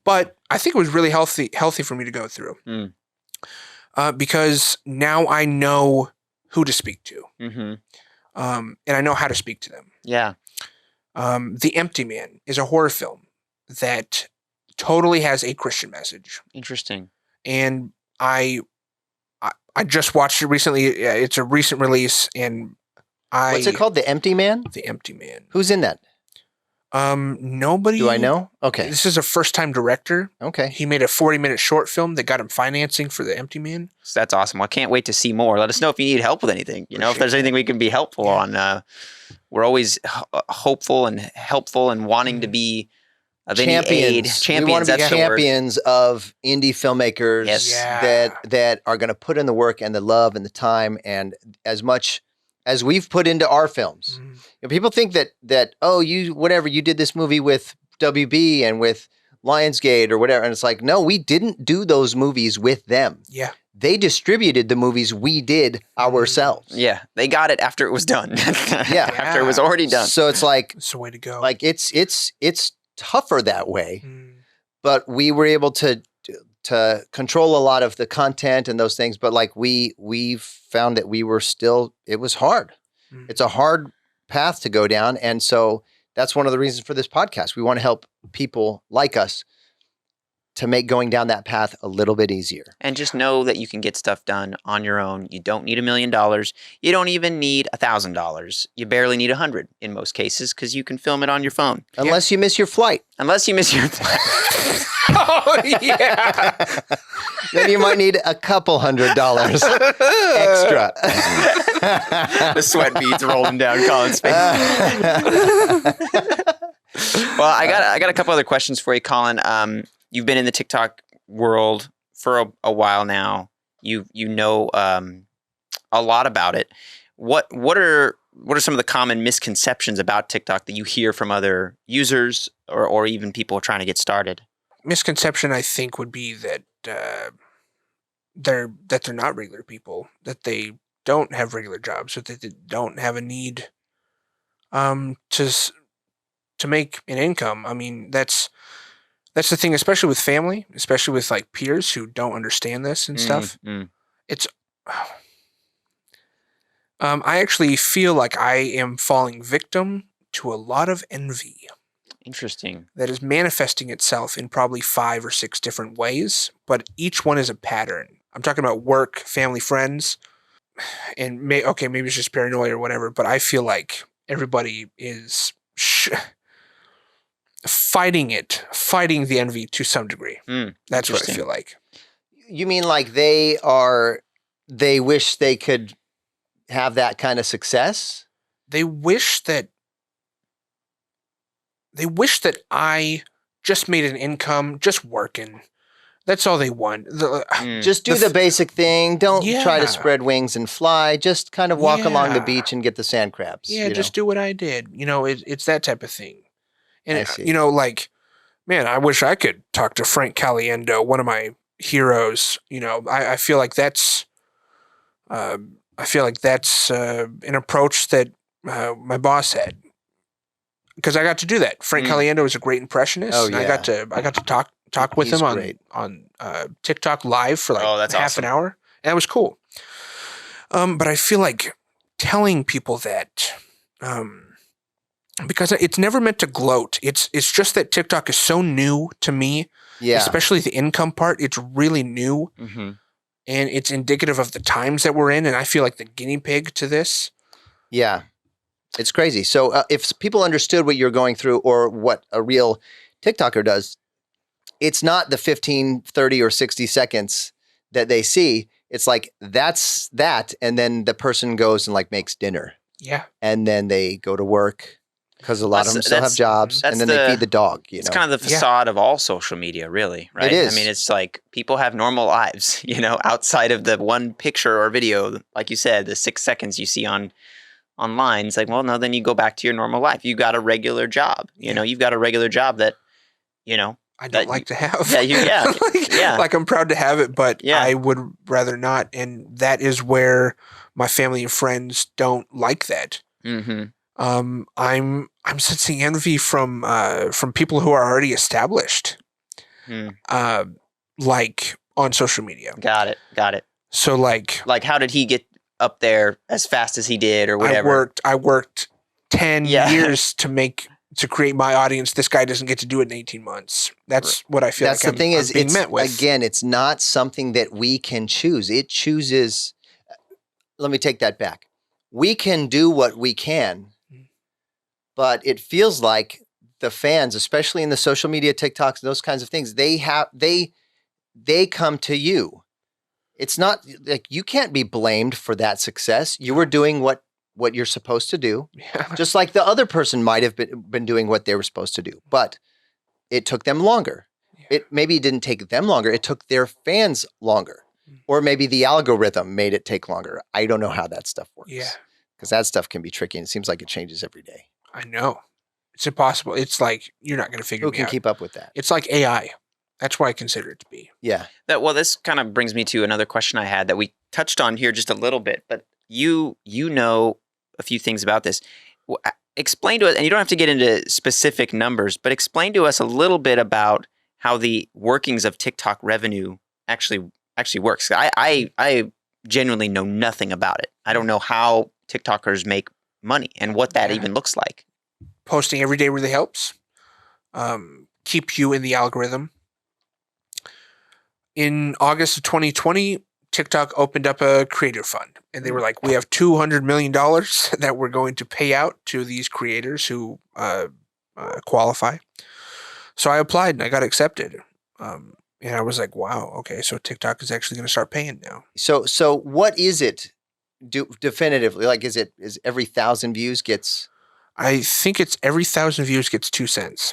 but I think it was really healthy for me to go through. Because now I know who to speak to. Mm-hmm. And I know how to speak to them. Yeah. The Empty Man is a horror film that totally has a Christian message. Interesting. And I just watched it recently. It's a recent release, and what's it called? The Empty Man? The Empty Man. Who's in that? Nobody. Do I know? Okay. This is a first-time director. Okay. He made a 40-minute short film that got him financing for The Empty Man. So that's awesome. I can't wait to see more. Let us know if you need help with anything. If there's anything we can be helpful on. We're always hopeful and helpful and wanting to be of champions. Champions. We want to be champions of indie filmmakers that are going to put in the work and the love and the time, and as much as we've put into our films. People think that you did this movie with WB and with Lionsgate or whatever, and it's like, no, we didn't do those movies with them. Yeah. They distributed the movies we did ourselves. Yeah, they got it after it was done. After it was already done. So it's like it's the way to go. Like it's tougher that way, but we were able to control a lot of the content and those things. But like we found that it was hard. It's a hard path to go down, and so that's one of the reasons for this podcast. We want to help people like us to make going down that path a little bit easier. And just know that you can get stuff done on your own. You don't need $1 million. You don't even need $1,000. You barely need 100 in most cases, because you can film it on your phone. Unless you miss your flight. Oh, yeah. Then you might need a couple $100 extra. The sweat beads rolling down Collin's face. Well, I got a couple other questions for you, Collin. You've been in the TikTok world for a while now. You know a lot about it. What are some of the common misconceptions about TikTok that you hear from other users or even people trying to get started? Misconception, I think, would be that they're not regular people, that they don't have regular jobs, that they don't have a need to make an income. I mean, that's the thing, especially with family, especially with like peers who don't understand this and stuff. It's I actually feel like I am falling victim to a lot of envy. Interesting. That is manifesting itself in probably 5 or 6 different ways, but each one is a pattern. I'm talking about work, family, friends, and maybe it's just paranoia or whatever, but I feel like everybody is fighting the envy to some degree. That's what I feel like. You mean like they wish they could have that kind of success? They wish that I just made an income, just working. That's all they want. Just do the basic thing. Don't try to spread wings and fly. Just kind of walk along the beach and get the sand crabs. Yeah, just do what I did. It's that type of thing. And, man, I wish I could talk to Frank Caliendo, one of my heroes. I feel like that's an approach that my boss had. Because I got to do that. Frank Caliendo is a great impressionist. Oh, yeah. I got to talk with him on TikTok live for like half an hour. And that was cool. But I feel like telling people that because it's never meant to gloat. It's just that TikTok is so new to me. Yeah. Especially the income part. It's really new. Mm-hmm. And it's indicative of the times that we're in. And I feel like the guinea pig to this. Yeah. It's crazy. So if people understood what you're going through or what a real TikToker does, it's not the 15, 30, or 60 seconds that they see. It's like, that's that. And then the person goes and like makes dinner. Yeah. And then they go to work because a lot of them still have jobs. And then they feed the dog. It's kind of the facade of all social media, really, right? It is. I mean, it's like people have normal lives, outside of the one picture or video, like you said, the 6 seconds you see online. It's like, well, no, then you go back to your normal life. You got a regular job. You've got a regular job that, I don't like to have. Like I'm proud to have it, but I would rather not. And that is where my family and friends don't like that. Mm-hmm. I'm sensing envy from people who are already established, like on social media. Got it. So like how did he get up there as fast as he did, or whatever? I worked 10 years to create my audience. This guy doesn't get to do it in 18 months. That's what I feel. That's like the thing. I'm being met with. Again, it's not something that we can choose. It chooses. Let me take that back. We can do what we can, but it feels like the fans, especially in the social media, TikToks, those kinds of things, they come to you. It's not like you can't be blamed for that success. You were doing what you're supposed to do, just like the other person might have been doing what they were supposed to do, but it took them longer. Yeah. Maybe it didn't take them longer. It took their fans longer, or maybe the algorithm made it take longer. I don't know how that stuff works. Yeah, because that stuff can be tricky, and it seems like it changes every day. I know. It's impossible. It's like you're not going to figure it out. Who can keep up with that? It's like AI. That's what I consider it to be. Yeah. This kind of brings me to another question I had that we touched on here just a little bit, but you know a few things about this. Explain to us, and you don't have to get into specific numbers, but explain to us a little bit about how the workings of TikTok revenue actually works. I genuinely know nothing about it. I don't know how TikTokers make money and what that even looks like. Posting every day really helps. Keep you in the algorithm. In August of 2020, TikTok opened up a creator fund, and they were like, we have $200 million that we're going to pay out to these creators who qualify. So I applied and I got accepted. And I was like, wow, okay, so TikTok is actually going to start paying now. So what is it definitively? Like, is every 1,000 views gets? I think it's every 1,000 views gets 2 cents.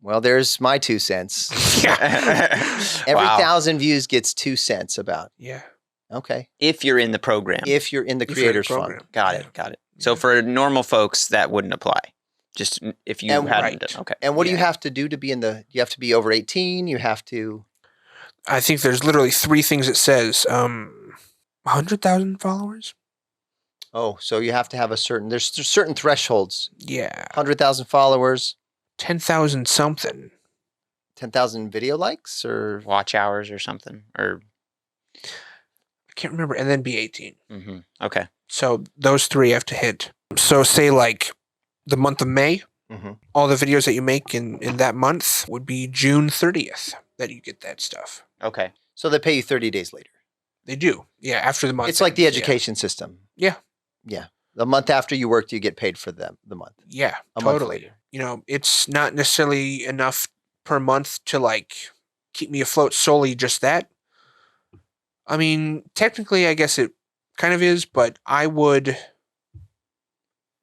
Well, there's my 2 cents. Every 1,000 views gets 2 cents about. Yeah. Okay. If you're in the program. If you're in the creators fund. Got it. So for normal folks, that wouldn't apply. Just if you hadn't done. Okay. And what do you have to do to be you have to be over 18? You have to. I think there's literally 3 things it says. 100,000 followers. Oh, so you have to have there's certain thresholds. Yeah. 100,000 followers. 10,000 something. 10,000 video likes or watch hours or something, or I can't remember. And then be 18. Mm-hmm. Okay. So those 3 have to hit. So say like the month of May, all the videos that you make in that month would be June 30th that you get that stuff. Okay. So they pay you 30 days later. They do. Yeah. After the month. It's like the education system. Yeah. Yeah. The month after you worked, you get paid for the month. Yeah, totally. Month later. It's not necessarily enough per month to like keep me afloat solely just that. I mean, technically, I guess it kind of is, but I would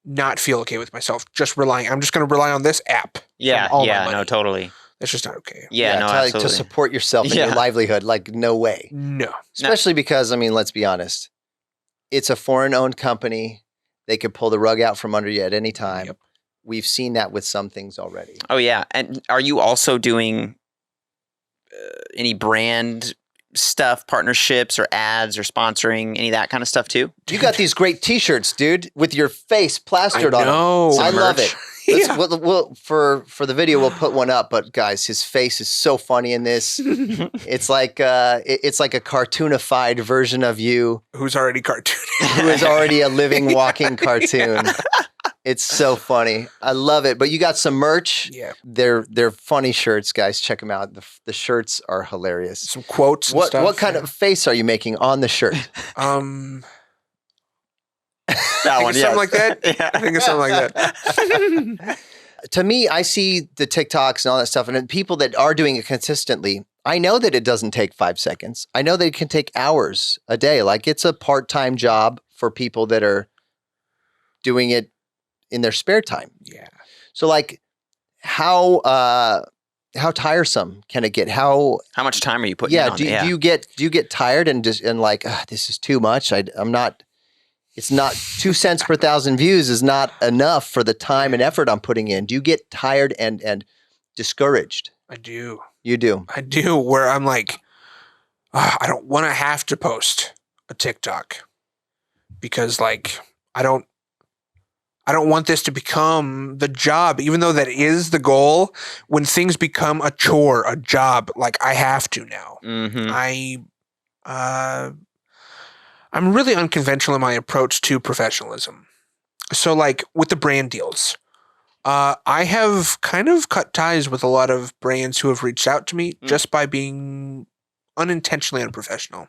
not feel okay with myself just relying. I'm just going to rely on this app. Yeah, no, totally. That's just not okay. Yeah, no, absolutely. To support yourself and your livelihood, like no way. No. Especially because, I mean, let's be honest. It's a foreign-owned company. They could pull the rug out from under you at any time. Yep. We've seen that with some things already. Oh, yeah. And are you also doing any brand stuff, partnerships or ads or sponsoring, any of that kind of stuff too? You got these great T-shirts, dude, with your face plastered on them. I love it. We'll, for the video, we'll put one up. But guys, his face is so funny in this. It's like a cartoonified version of you, who's already cartoon, who is already a living, walking cartoon. It's so funny. I love it. But you got some merch. Yeah, they're funny shirts, guys. Check them out. The shirts are hilarious. Some quotes. And what stuff, what kind of face are you making on the shirt? That one, something like that. Yeah. I think it's something like that. To me, I see the TikToks and all that stuff, and people that are doing it consistently. I know that it doesn't take 5 seconds. I know that it can take hours a day. Like it's a part-time job for people that are doing it in their spare time. Yeah. So like how tiresome can it get? How much time are you putting in on it? Do you get tired and like this is too much? I'm not. It's not 2 cents per 1,000 views is not enough for the time and effort I'm putting in. Do you get tired and discouraged? I do. You do. I do. Where I'm like, I don't want to have to post a TikTok because like I don't want this to become the job, even though that is the goal. When things become a chore, a job, like I have to now. Mm-hmm. I'm really unconventional in my approach to professionalism. So like with the brand deals, I have kind of cut ties with a lot of brands who have reached out to me just by being unintentionally unprofessional.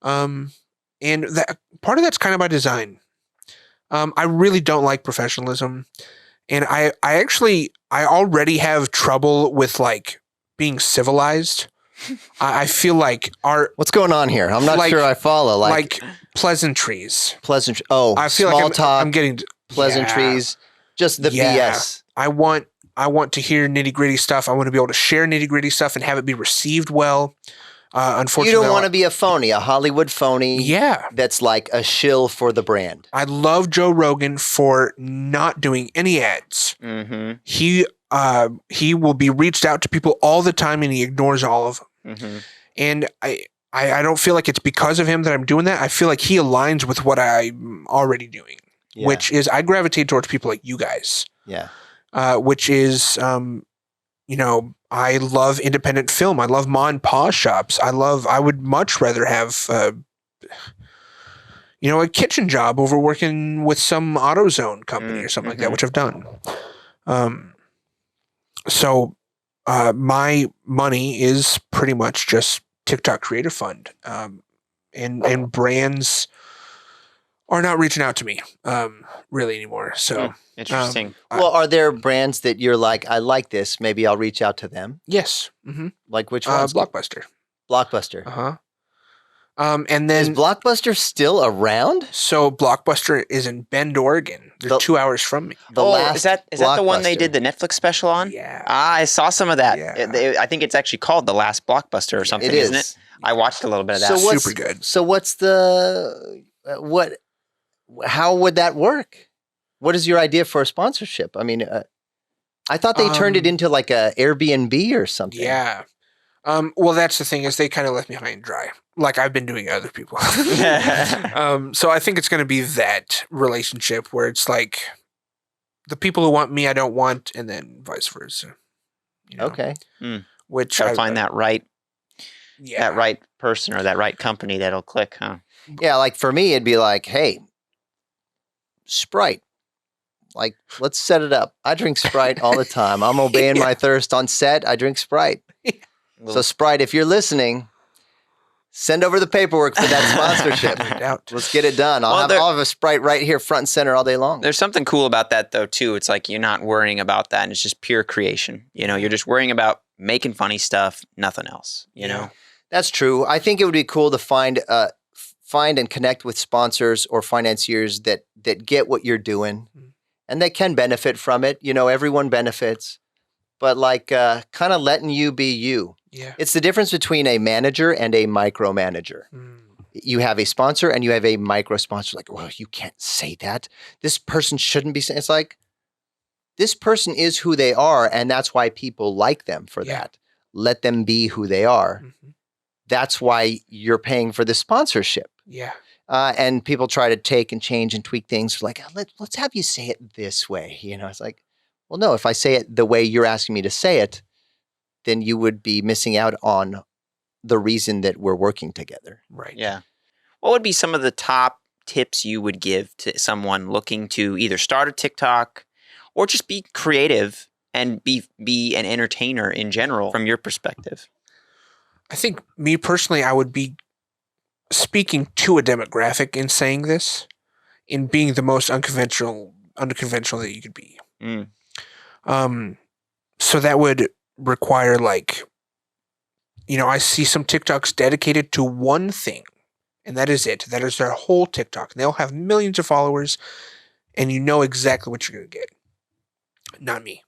And that part of that's kind of by design. I really don't like professionalism. And I already have trouble with like being civilized. I feel like what's going on here? I'm not sure I follow. Like pleasantries. I feel like talk. I'm getting pleasantries. Just the BS. I want to hear nitty gritty stuff. I want to be able to share nitty gritty stuff and have it be received well. Unfortunately, you don't want to be a phony, a Hollywood phony. Yeah, that's like a shill for the brand. I love Joe Rogan for not doing any ads. Mm-hmm. He will be reached out to people all the time and he ignores all of them. Mm-hmm. And I don't feel like it's because of him that I'm doing that. I feel like he aligns with what I'm already doing, which is I gravitate towards people like you guys. Yeah. Which is, I love independent film. I love ma and pa shops. I would much rather have, a kitchen job over working with some AutoZone company or something like that, which I've done. So my money is pretty much just TikTok Creative Fund. And brands are not reaching out to me really anymore. So interesting. Well, are there brands that you're like, I like this, maybe I'll reach out to them? Yes. Mm-hmm. Like which ones? Blockbuster. Uh-huh. And then is Blockbuster still around? So Blockbuster is in Bend, Oregon. They're 2 hours from me. Is that the one they did the Netflix special on? Yeah. I saw some of that. Yeah. I think it's actually called The Last Blockbuster or something, isn't it? I watched a little bit of that. So super good. So what's the how would that work? What is your idea for a sponsorship? I mean, I thought they turned it into like a Airbnb or something. Yeah. Well, that's the thing is they kind of left me high and dry, like I've been doing to other people. So I think it's going to be that relationship where it's like the people who want me, I don't want, and then vice versa. Okay. Which I find that right person or that right company that'll click, huh? Yeah, like for me, it'd be like, hey, Sprite. Like, let's set it up. I drink Sprite all the time. I'm obeying my thirst on set. I drink Sprite. So Sprite, if you're listening, send over the paperwork for that sponsorship. Let's get it done. I'll have a Sprite right here front and center all day long. There's something cool about that though too. It's like you're not worrying about that and it's just pure creation. You're just worrying about making funny stuff, nothing else, you know? That's true. I think it would be cool to find and connect with sponsors or financiers that get what you're doing and that can benefit from it. You know, everyone benefits, but like kind of letting you be you. Yeah. It's the difference between a manager and a micromanager. You have a sponsor and you have a micro sponsor. Like, well, you can't say that. This person shouldn't be saying. It's like, this person is who they are, and that's why people like them for that. Let them be who they are. That's why you're paying for the sponsorship. Yeah. And people try to take and change and tweak things. Like, let's have you say it this way. You know, it's like, well, no, if I say it the way you're asking me to say it, then you would be missing out on the reason that we're working together. Right. Yeah. What would be some of the top tips you would give to someone looking to either start a TikTok or just be creative and be an entertainer in general from your perspective? I think me personally, I would be speaking to a demographic in saying this, in being the most unconventional that you could be. So that would require, like, you know, I see some TikToks dedicated to one thing, and that is it. That is their whole TikTok. They'll have millions of followers, and you know exactly what you're going to get. Not me.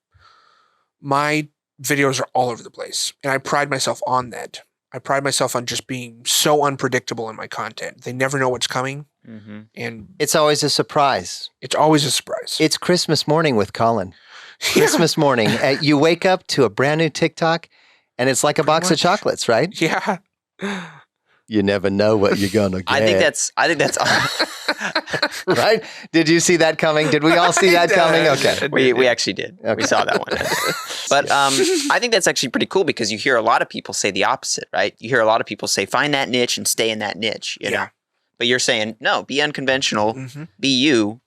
My videos are all over the place, and I pride myself on that. I pride myself on just being so unpredictable in my content. They never know what's coming, and it's always a surprise. It's always a surprise. It's Christmas morning with Collin. Christmas morning, you wake up to a brand new TikTok, and it's like a box of chocolates, right? Yeah. You never know what you're gonna get. I think that's right. Did you see that coming? Did we all see that coming? Okay, we actually did. Okay. We saw that one. But I think that's actually pretty cool because you hear a lot of people say the opposite, right? You hear a lot of people say, find that niche and stay in that niche, you know? But you're saying, no, be unconventional, be you,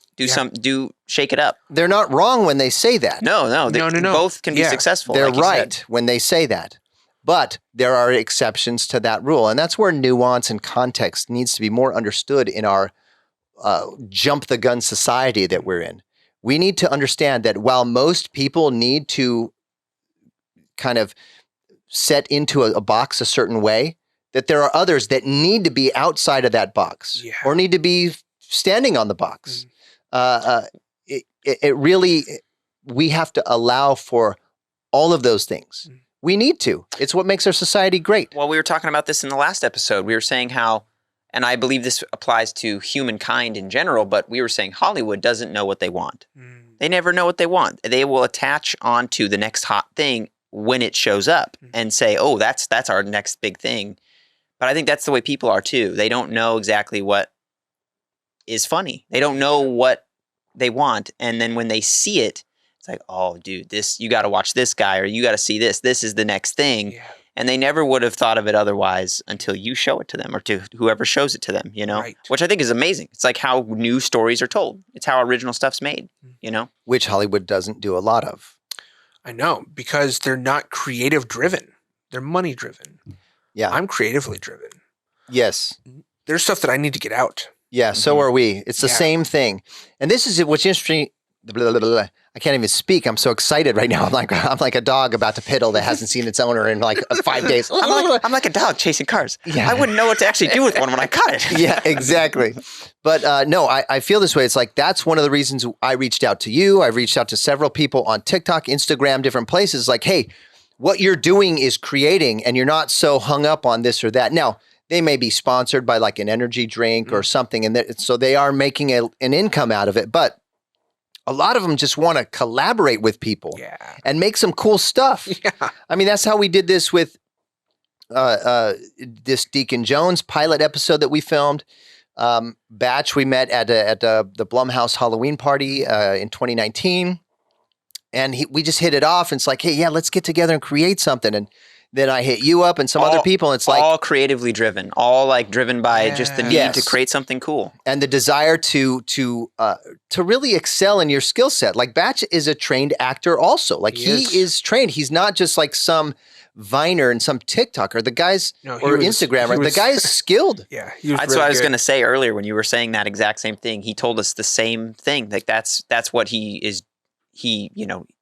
shake it up. They're not wrong when they say that. No. Both can be successful. They're right when they say that. But there are exceptions to that rule. And that's where nuance and context needs to be more understood in our jump the gun society that we're in. We need to understand that while most people need to kind of set into a box a certain way, that there are others that need to be outside of that box or need to be standing on the box. It really, we have to allow for all of those things. We need to. It's what makes our society great. Well, we were talking about this in the last episode. We were saying how, and I believe this applies to humankind in general, but we were saying Hollywood doesn't know what they want. They never know what they want. They will attach onto the next hot thing when it shows up and say, oh, that's our next big thing. But I think that's the way people are too. They don't know exactly what is funny. They don't know what they want. And then when they see it, it's like, oh, dude, you got to watch this guy, or you got to see this. This is the next thing. Yeah. And they never would have thought of it otherwise until you show it to them or to whoever shows it to them, you know, which I think is amazing. It's like how new stories are told. It's how original stuff's made, you know, which Hollywood doesn't do a lot of. I know, because they're not creative driven. They're money driven. Yeah. I'm creatively driven. Yes. There's stuff that I need to get out. Yeah. So are we. It's the same thing. And this is what's interesting. Blah, blah, blah, blah. I can't even speak. I'm so excited right now. I'm like a dog about to piddle that hasn't seen its owner in like 5 days. I'm like a dog chasing cars. Yeah. I wouldn't know what to actually do with one when I caught it. Yeah, exactly. But no, I feel this way. It's like that's one of the reasons I reached out to you. I reached out to several people on TikTok, Instagram, different places. Like, hey, what you're doing is creating, and you're not so hung up on this or that. Now, they may be sponsored by like an energy drink or something, and so they are making an income out of it. But a lot of them just want to collaborate with people and make some cool stuff. Yeah. I mean, that's how we did this with this Deacon Jones pilot episode that we filmed. Batch we met at the Blumhouse Halloween party in 2019. And we just hit it off. And it's like, hey, yeah, let's get together and create something. And then I hit you up and some other people. And it's like all creatively driven, all like driven by just the need to create something cool and the desire to really excel in your skill set. Like Batch is a trained actor, also. Like he is trained. He's not just like some Viner and some TikToker. The guy's Instagrammer. The guy is skilled. Yeah, that's what I was going to say earlier when you were saying that exact same thing. He told us the same thing. Like that's what he is. He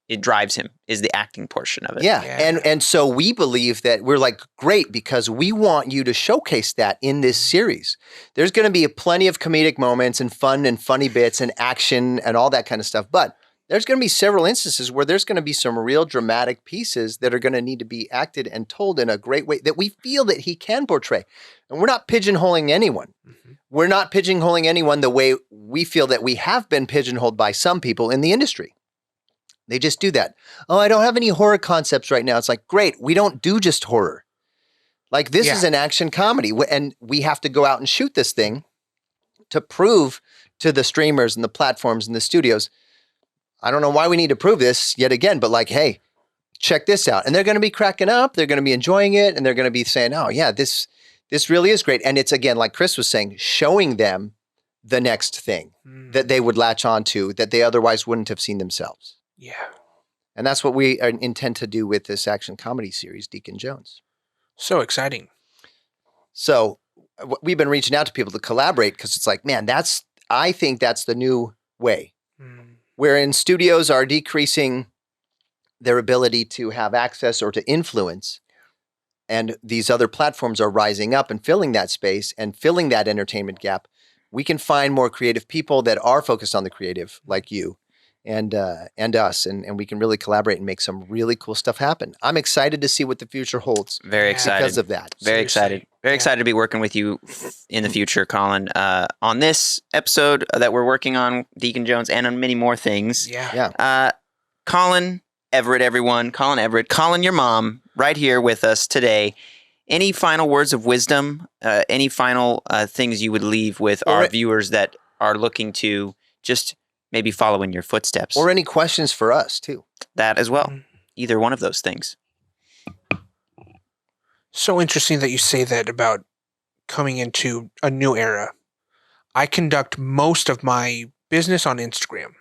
it drives him is the acting portion of it. Yeah. And so we believe that we're like, great, because we want you to showcase that in this series. There's going to be plenty of comedic moments and fun and funny bits and action and all that kind of stuff. But there's going to be several instances where there's going to be some real dramatic pieces that are going to need to be acted and told in a great way that we feel that he can portray. And we're not pigeonholing anyone. Mm-hmm. We're not pigeonholing anyone the way we feel that we have been pigeonholed by some people in the industry. They just do that. Oh, I don't have any horror concepts right now. It's like, great, we don't do just horror. Like, this is an action comedy, and we have to go out and shoot this thing to prove to the streamers and the platforms and the studios. I don't know why we need to prove this yet again, but like, hey, check this out. And they're going to be cracking up. They're going to be enjoying it. And they're going to be saying, oh, yeah, this really is great. And it's, again, like Chris was saying, showing them the next thing that they would latch on to that they otherwise wouldn't have seen themselves. Yeah. And that's what we intend to do with this action comedy series, Deacon Jones. So exciting. So we've been reaching out to people to collaborate because it's like, man, I think that's the new way. Wherein studios are decreasing their ability to have access or to influence, and these other platforms are rising up and filling that space and filling that entertainment gap. We can find more creative people that are focused on the creative, like you and us, and we can really collaborate and make some really cool stuff happen. I'm excited to see what the future holds. Very excited because of that. Very excited. Very excited to be working with you in the future, Collin, on this episode that we're working on, Deacon Jones, and on many more things. Yeah. Collin Everett, everyone. Collin Everett. Collin, your mom, right here with us today. Any final words of wisdom? Any final things you would leave with our viewers that are looking to just maybe follow in your footsteps? Or any questions for us, too. That as well. Either one of those things. So interesting that you say that about coming into a new era. I conduct most of my business on Instagram.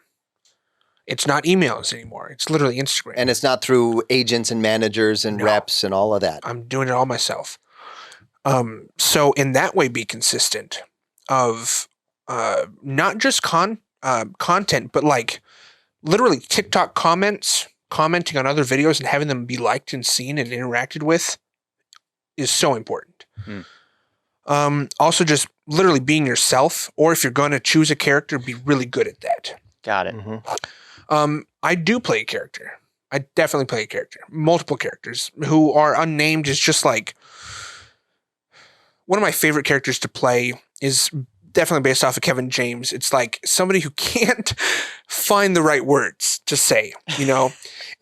It's not emails anymore. It's literally Instagram. And it's not through agents and managers and reps and all of that. I'm doing it all myself. So in that way, be consistent of not just content, but like literally TikTok commenting on other videos and having them be liked and seen and interacted with is so important. Also just literally being yourself, or if you're going to choose a character, be really good at that. Got it. I do play a character. I definitely play a character. Multiple characters who are unnamed is just like one of my favorite characters to play is definitely based off of Kevin James. It's like somebody who can't find the right words to say, you know?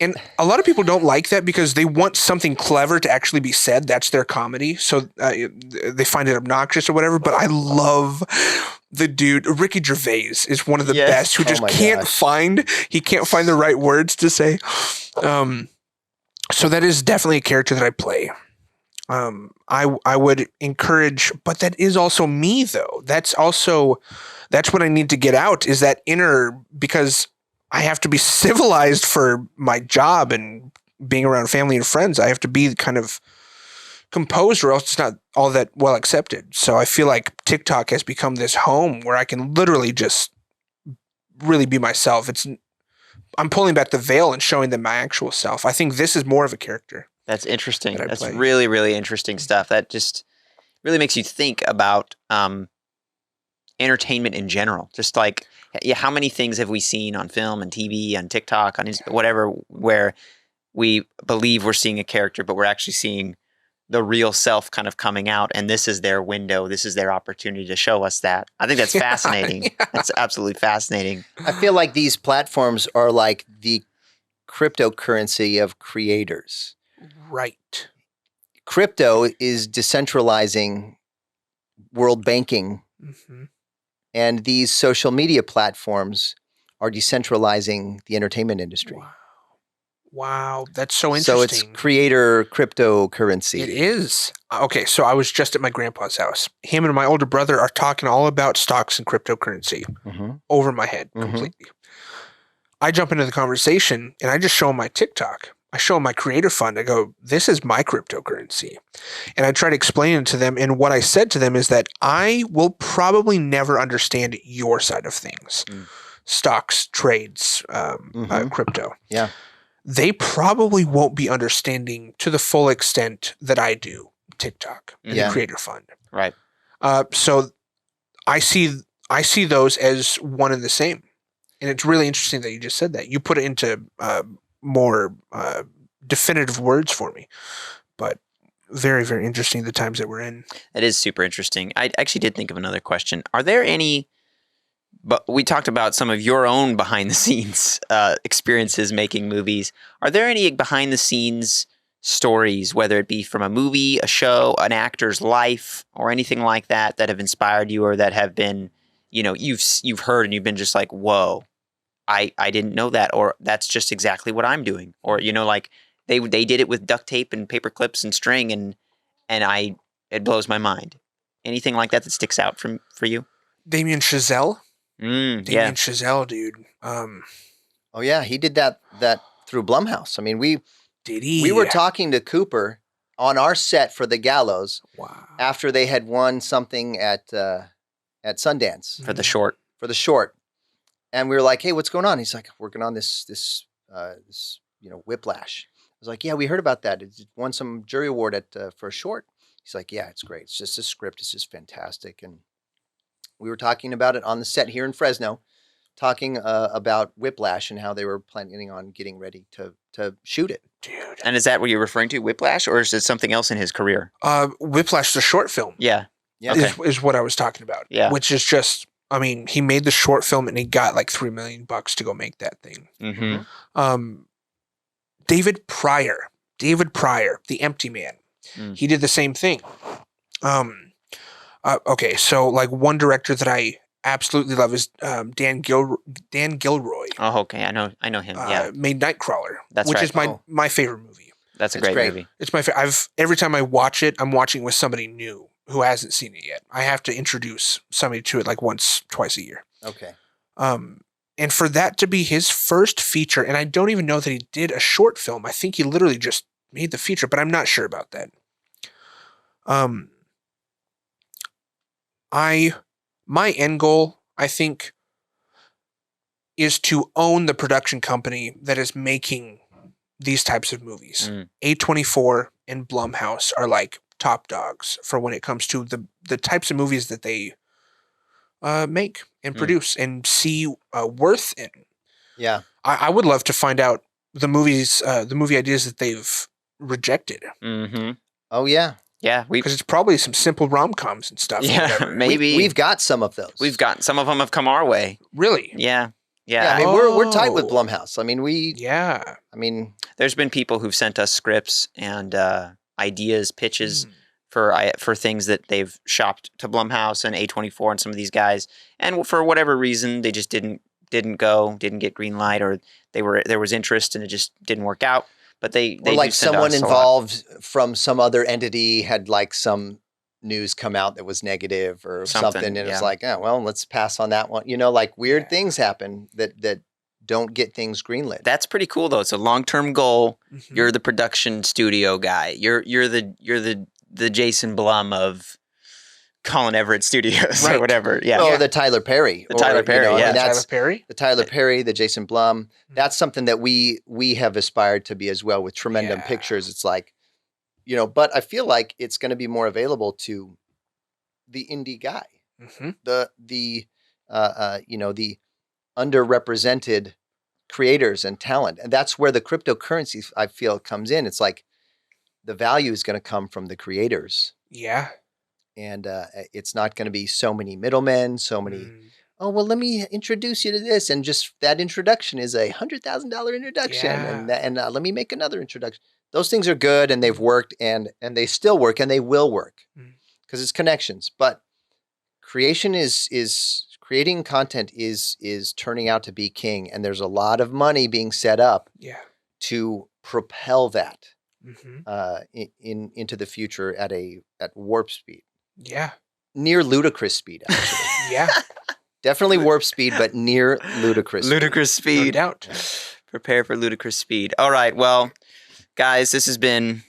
And a lot of people don't like that because they want something clever to actually be said. That's their comedy. So they find it obnoxious or whatever. But I love the dude. Ricky Gervais is one of the best who just can't find the right words to say. So that is definitely a character that I play. I would encourage, but that is also me though. That's what I need to get out is that inner, because I have to be civilized for my job and being around family and friends. I have to be kind of composed or else it's not all that well accepted. So I feel like TikTok has become this home where I can literally just really be myself. I'm pulling back the veil and showing them my actual self. I think this is more of a character. That's interesting. That's really, really interesting stuff. That just really makes you think about entertainment in general. Just like, how many things have we seen on film and TV, on TikTok, on whatever, where we believe we're seeing a character, but we're actually seeing the real self kind of coming out, and this is their window. This is their opportunity to show us that. I think that's fascinating. Yeah. That's absolutely fascinating. I feel like these platforms are like the cryptocurrency of creators. Right. Crypto is decentralizing world banking, and these social media platforms are decentralizing the entertainment industry. Wow, that's so interesting. So it's creator cryptocurrency. It is. Okay, so I was just at my grandpa's house. Him and my older brother are talking all about stocks and cryptocurrency over my head completely. I jump into the conversation and I just show him my TikTok. I show them my creator fund. I go, this is my cryptocurrency. And I try to explain it to them. And what I said to them is that I will probably never understand your side of things. Stocks, trades, crypto. Yeah. they probably won't be understanding to the full extent that I do TikTok and the Creator Fund. Right. So I see those as one and the same. And it's really interesting that you just said that. You put it into more definitive words for me. But very, very interesting the times that we're in. It is super interesting. I actually did think of another question. Are there any, but we talked about some of your own behind the scenes experiences making movies. Are there any behind the scenes stories, whether it be from a movie, a show, an actor's life, or anything like that, that have inspired you or that have been, you've heard and you've been just like, whoa, I didn't know that, or that's just exactly what I'm doing. Or, like they did it with duct tape and paper clips and string and it blows my mind. Anything like that sticks out for you? Damien Chazelle. Damien Chazelle, dude. Oh yeah, he did that through Blumhouse. I mean, we were talking to Cooper on our set for The Gallows. Wow. After they had won something at Sundance for the short. And we were like, "Hey, what's going on?" He's like, "Working on this Whiplash." I was like, "Yeah, we heard about that. It won some jury award for a short." He's like, "Yeah, it's great. It's just a script. It's just fantastic." And we were talking about it on the set here in Fresno, talking about Whiplash and how they were planning on getting ready to shoot it. Dude. And is that what you're referring to, Whiplash, or is it something else in his career? Whiplash, the short film. Yeah. Okay. Is what I was talking about. Yeah. Which is just, I mean, he made the short film and he got like $3 million to go make that thing. Mm-hmm. David Pryor, The Empty Man. He did the same thing. Okay, so like one director that I absolutely love is Dan Gilroy. Oh, okay, I know him. Yeah, made Nightcrawler, which is my favorite movie. That's a great movie. It's my favorite. Every time I watch it, I'm watching with somebody new who hasn't seen it yet. I have to introduce somebody to it like once, twice a year. Okay. And for that to be his first feature, and I don't even know that he did a short film. I think he literally just made the feature, but I'm not sure about that. My end goal, I think, is to own the production company that is making these types of movies. A24 and Blumhouse are like top dogs for when it comes to the types of movies that they make and produce and see worth in. Yeah. I would love to find out the movie ideas that they've rejected. Mm-hmm. Oh yeah. Yeah, because it's probably some simple rom-coms and stuff. Yeah, maybe we've got some of those. We've got some of them have come our way. Really? Yeah. I mean, we're tight with Blumhouse. I mean, there's been people who've sent us scripts and ideas, pitches for things that they've shopped to Blumhouse and A24 and some of these guys, and for whatever reason they just didn't get green light, or there was interest and it just didn't work out. But they like someone involved from some other entity had like some news come out that was negative or something and it was like, oh, well, let's pass on that one. Like weird things happen that don't get things greenlit. That's pretty cool though. It's a long-term goal. Mm-hmm. You're the production studio guy. You're the Jason Blum of Collin Everett Studios or whatever. Yeah. Or the Tyler Perry. The Tyler Perry, the Jason Blum. That's something that we have aspired to be as well with Tremendum Pictures. It's like, but I feel like it's going to be more available to the indie guy, the underrepresented creators and talent. And that's where the cryptocurrency, I feel, comes in. It's like the value is going to come from the creators. Yeah. And it's not going to be so many middlemen, so many, oh, well, let me introduce you to this. And just that introduction is $100,000 introduction. Yeah. And let me make another introduction. Those things are good and they've worked and they still work and they will work because it's connections. But creation creating content is turning out to be king. And there's a lot of money being set up to propel that into the future at warp speed. Yeah. Near ludicrous speed, actually. Yeah. Definitely warp speed, but near ludicrous speed. Ludicrous speed. No doubt. Prepare for ludicrous speed. All right. Well, guys, this has been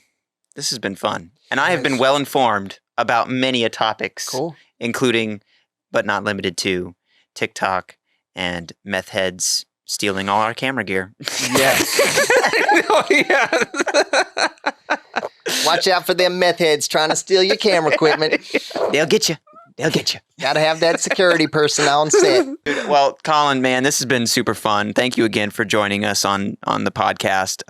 fun. And I have been well informed about many topics, including, but not limited to, TikTok and meth heads stealing all our camera gear. Yes. Oh, yeah. Watch out for them meth heads trying to steal your camera equipment. They'll get you. They'll get you. Gotta have that security person on set. Well, Collin, man, this has been super fun. Thank you again for joining us on the podcast.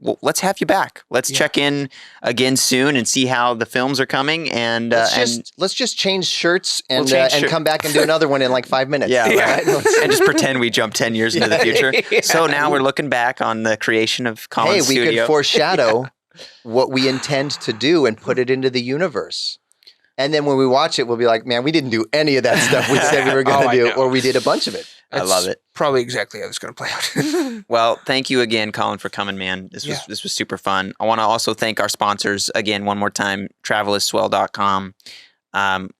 Well, let's have you back. Let's check in again soon and see how the films are coming. And let's just change shirts and come back and do another one in like 5 minutes. Yeah. Right? And just pretend we jumped 10 years into the future. Yeah. So now we're looking back on the creation of Collin's studio. Hey, we could foreshadow what we intend to do and put it into the universe. And then when we watch it, we'll be like, man, we didn't do any of that stuff we said we were going to do, or we did a bunch of it. I love it. Probably exactly how it's going to play out. Well, thank you again, Collin, for coming, man. This was super fun. I want to also thank our sponsors again one more time, traveliswell.com.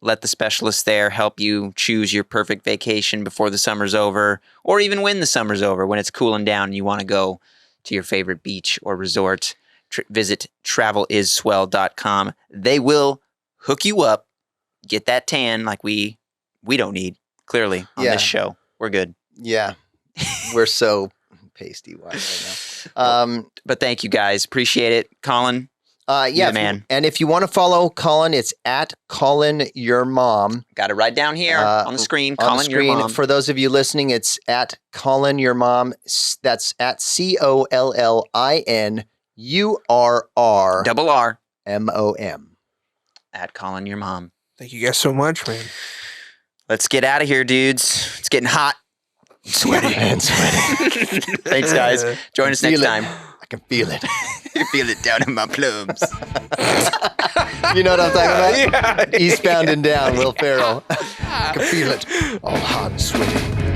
Let the specialists there help you choose your perfect vacation before the summer's over, or even when the summer's over, when it's cooling down and you want to go to your favorite beach or resort. Visit traveliswell.com. They will hook you up, get that tan like we don't need, clearly, on this show. We're good. Yeah. We're so pasty white right now. But thank you guys. Appreciate it. Collin, you're the man. And if you want to follow Collin, it's at Collin Your Mom. Got it right down here on the screen. Collin Your Mom. For those of you listening, it's at Collin Your Mom. That's at COLLINURR. MOM. At Collin Your Mom. Thank you guys so much, man. Let's get out of here, dudes. It's getting hot. Sweaty. And sweaty. Thanks, guys. Join us next time. I can feel it. You feel it down in my plums. You know what I'm talking about? Yeah. Eastbound and Down, Will Ferrell. I can feel it. All hot and sweaty.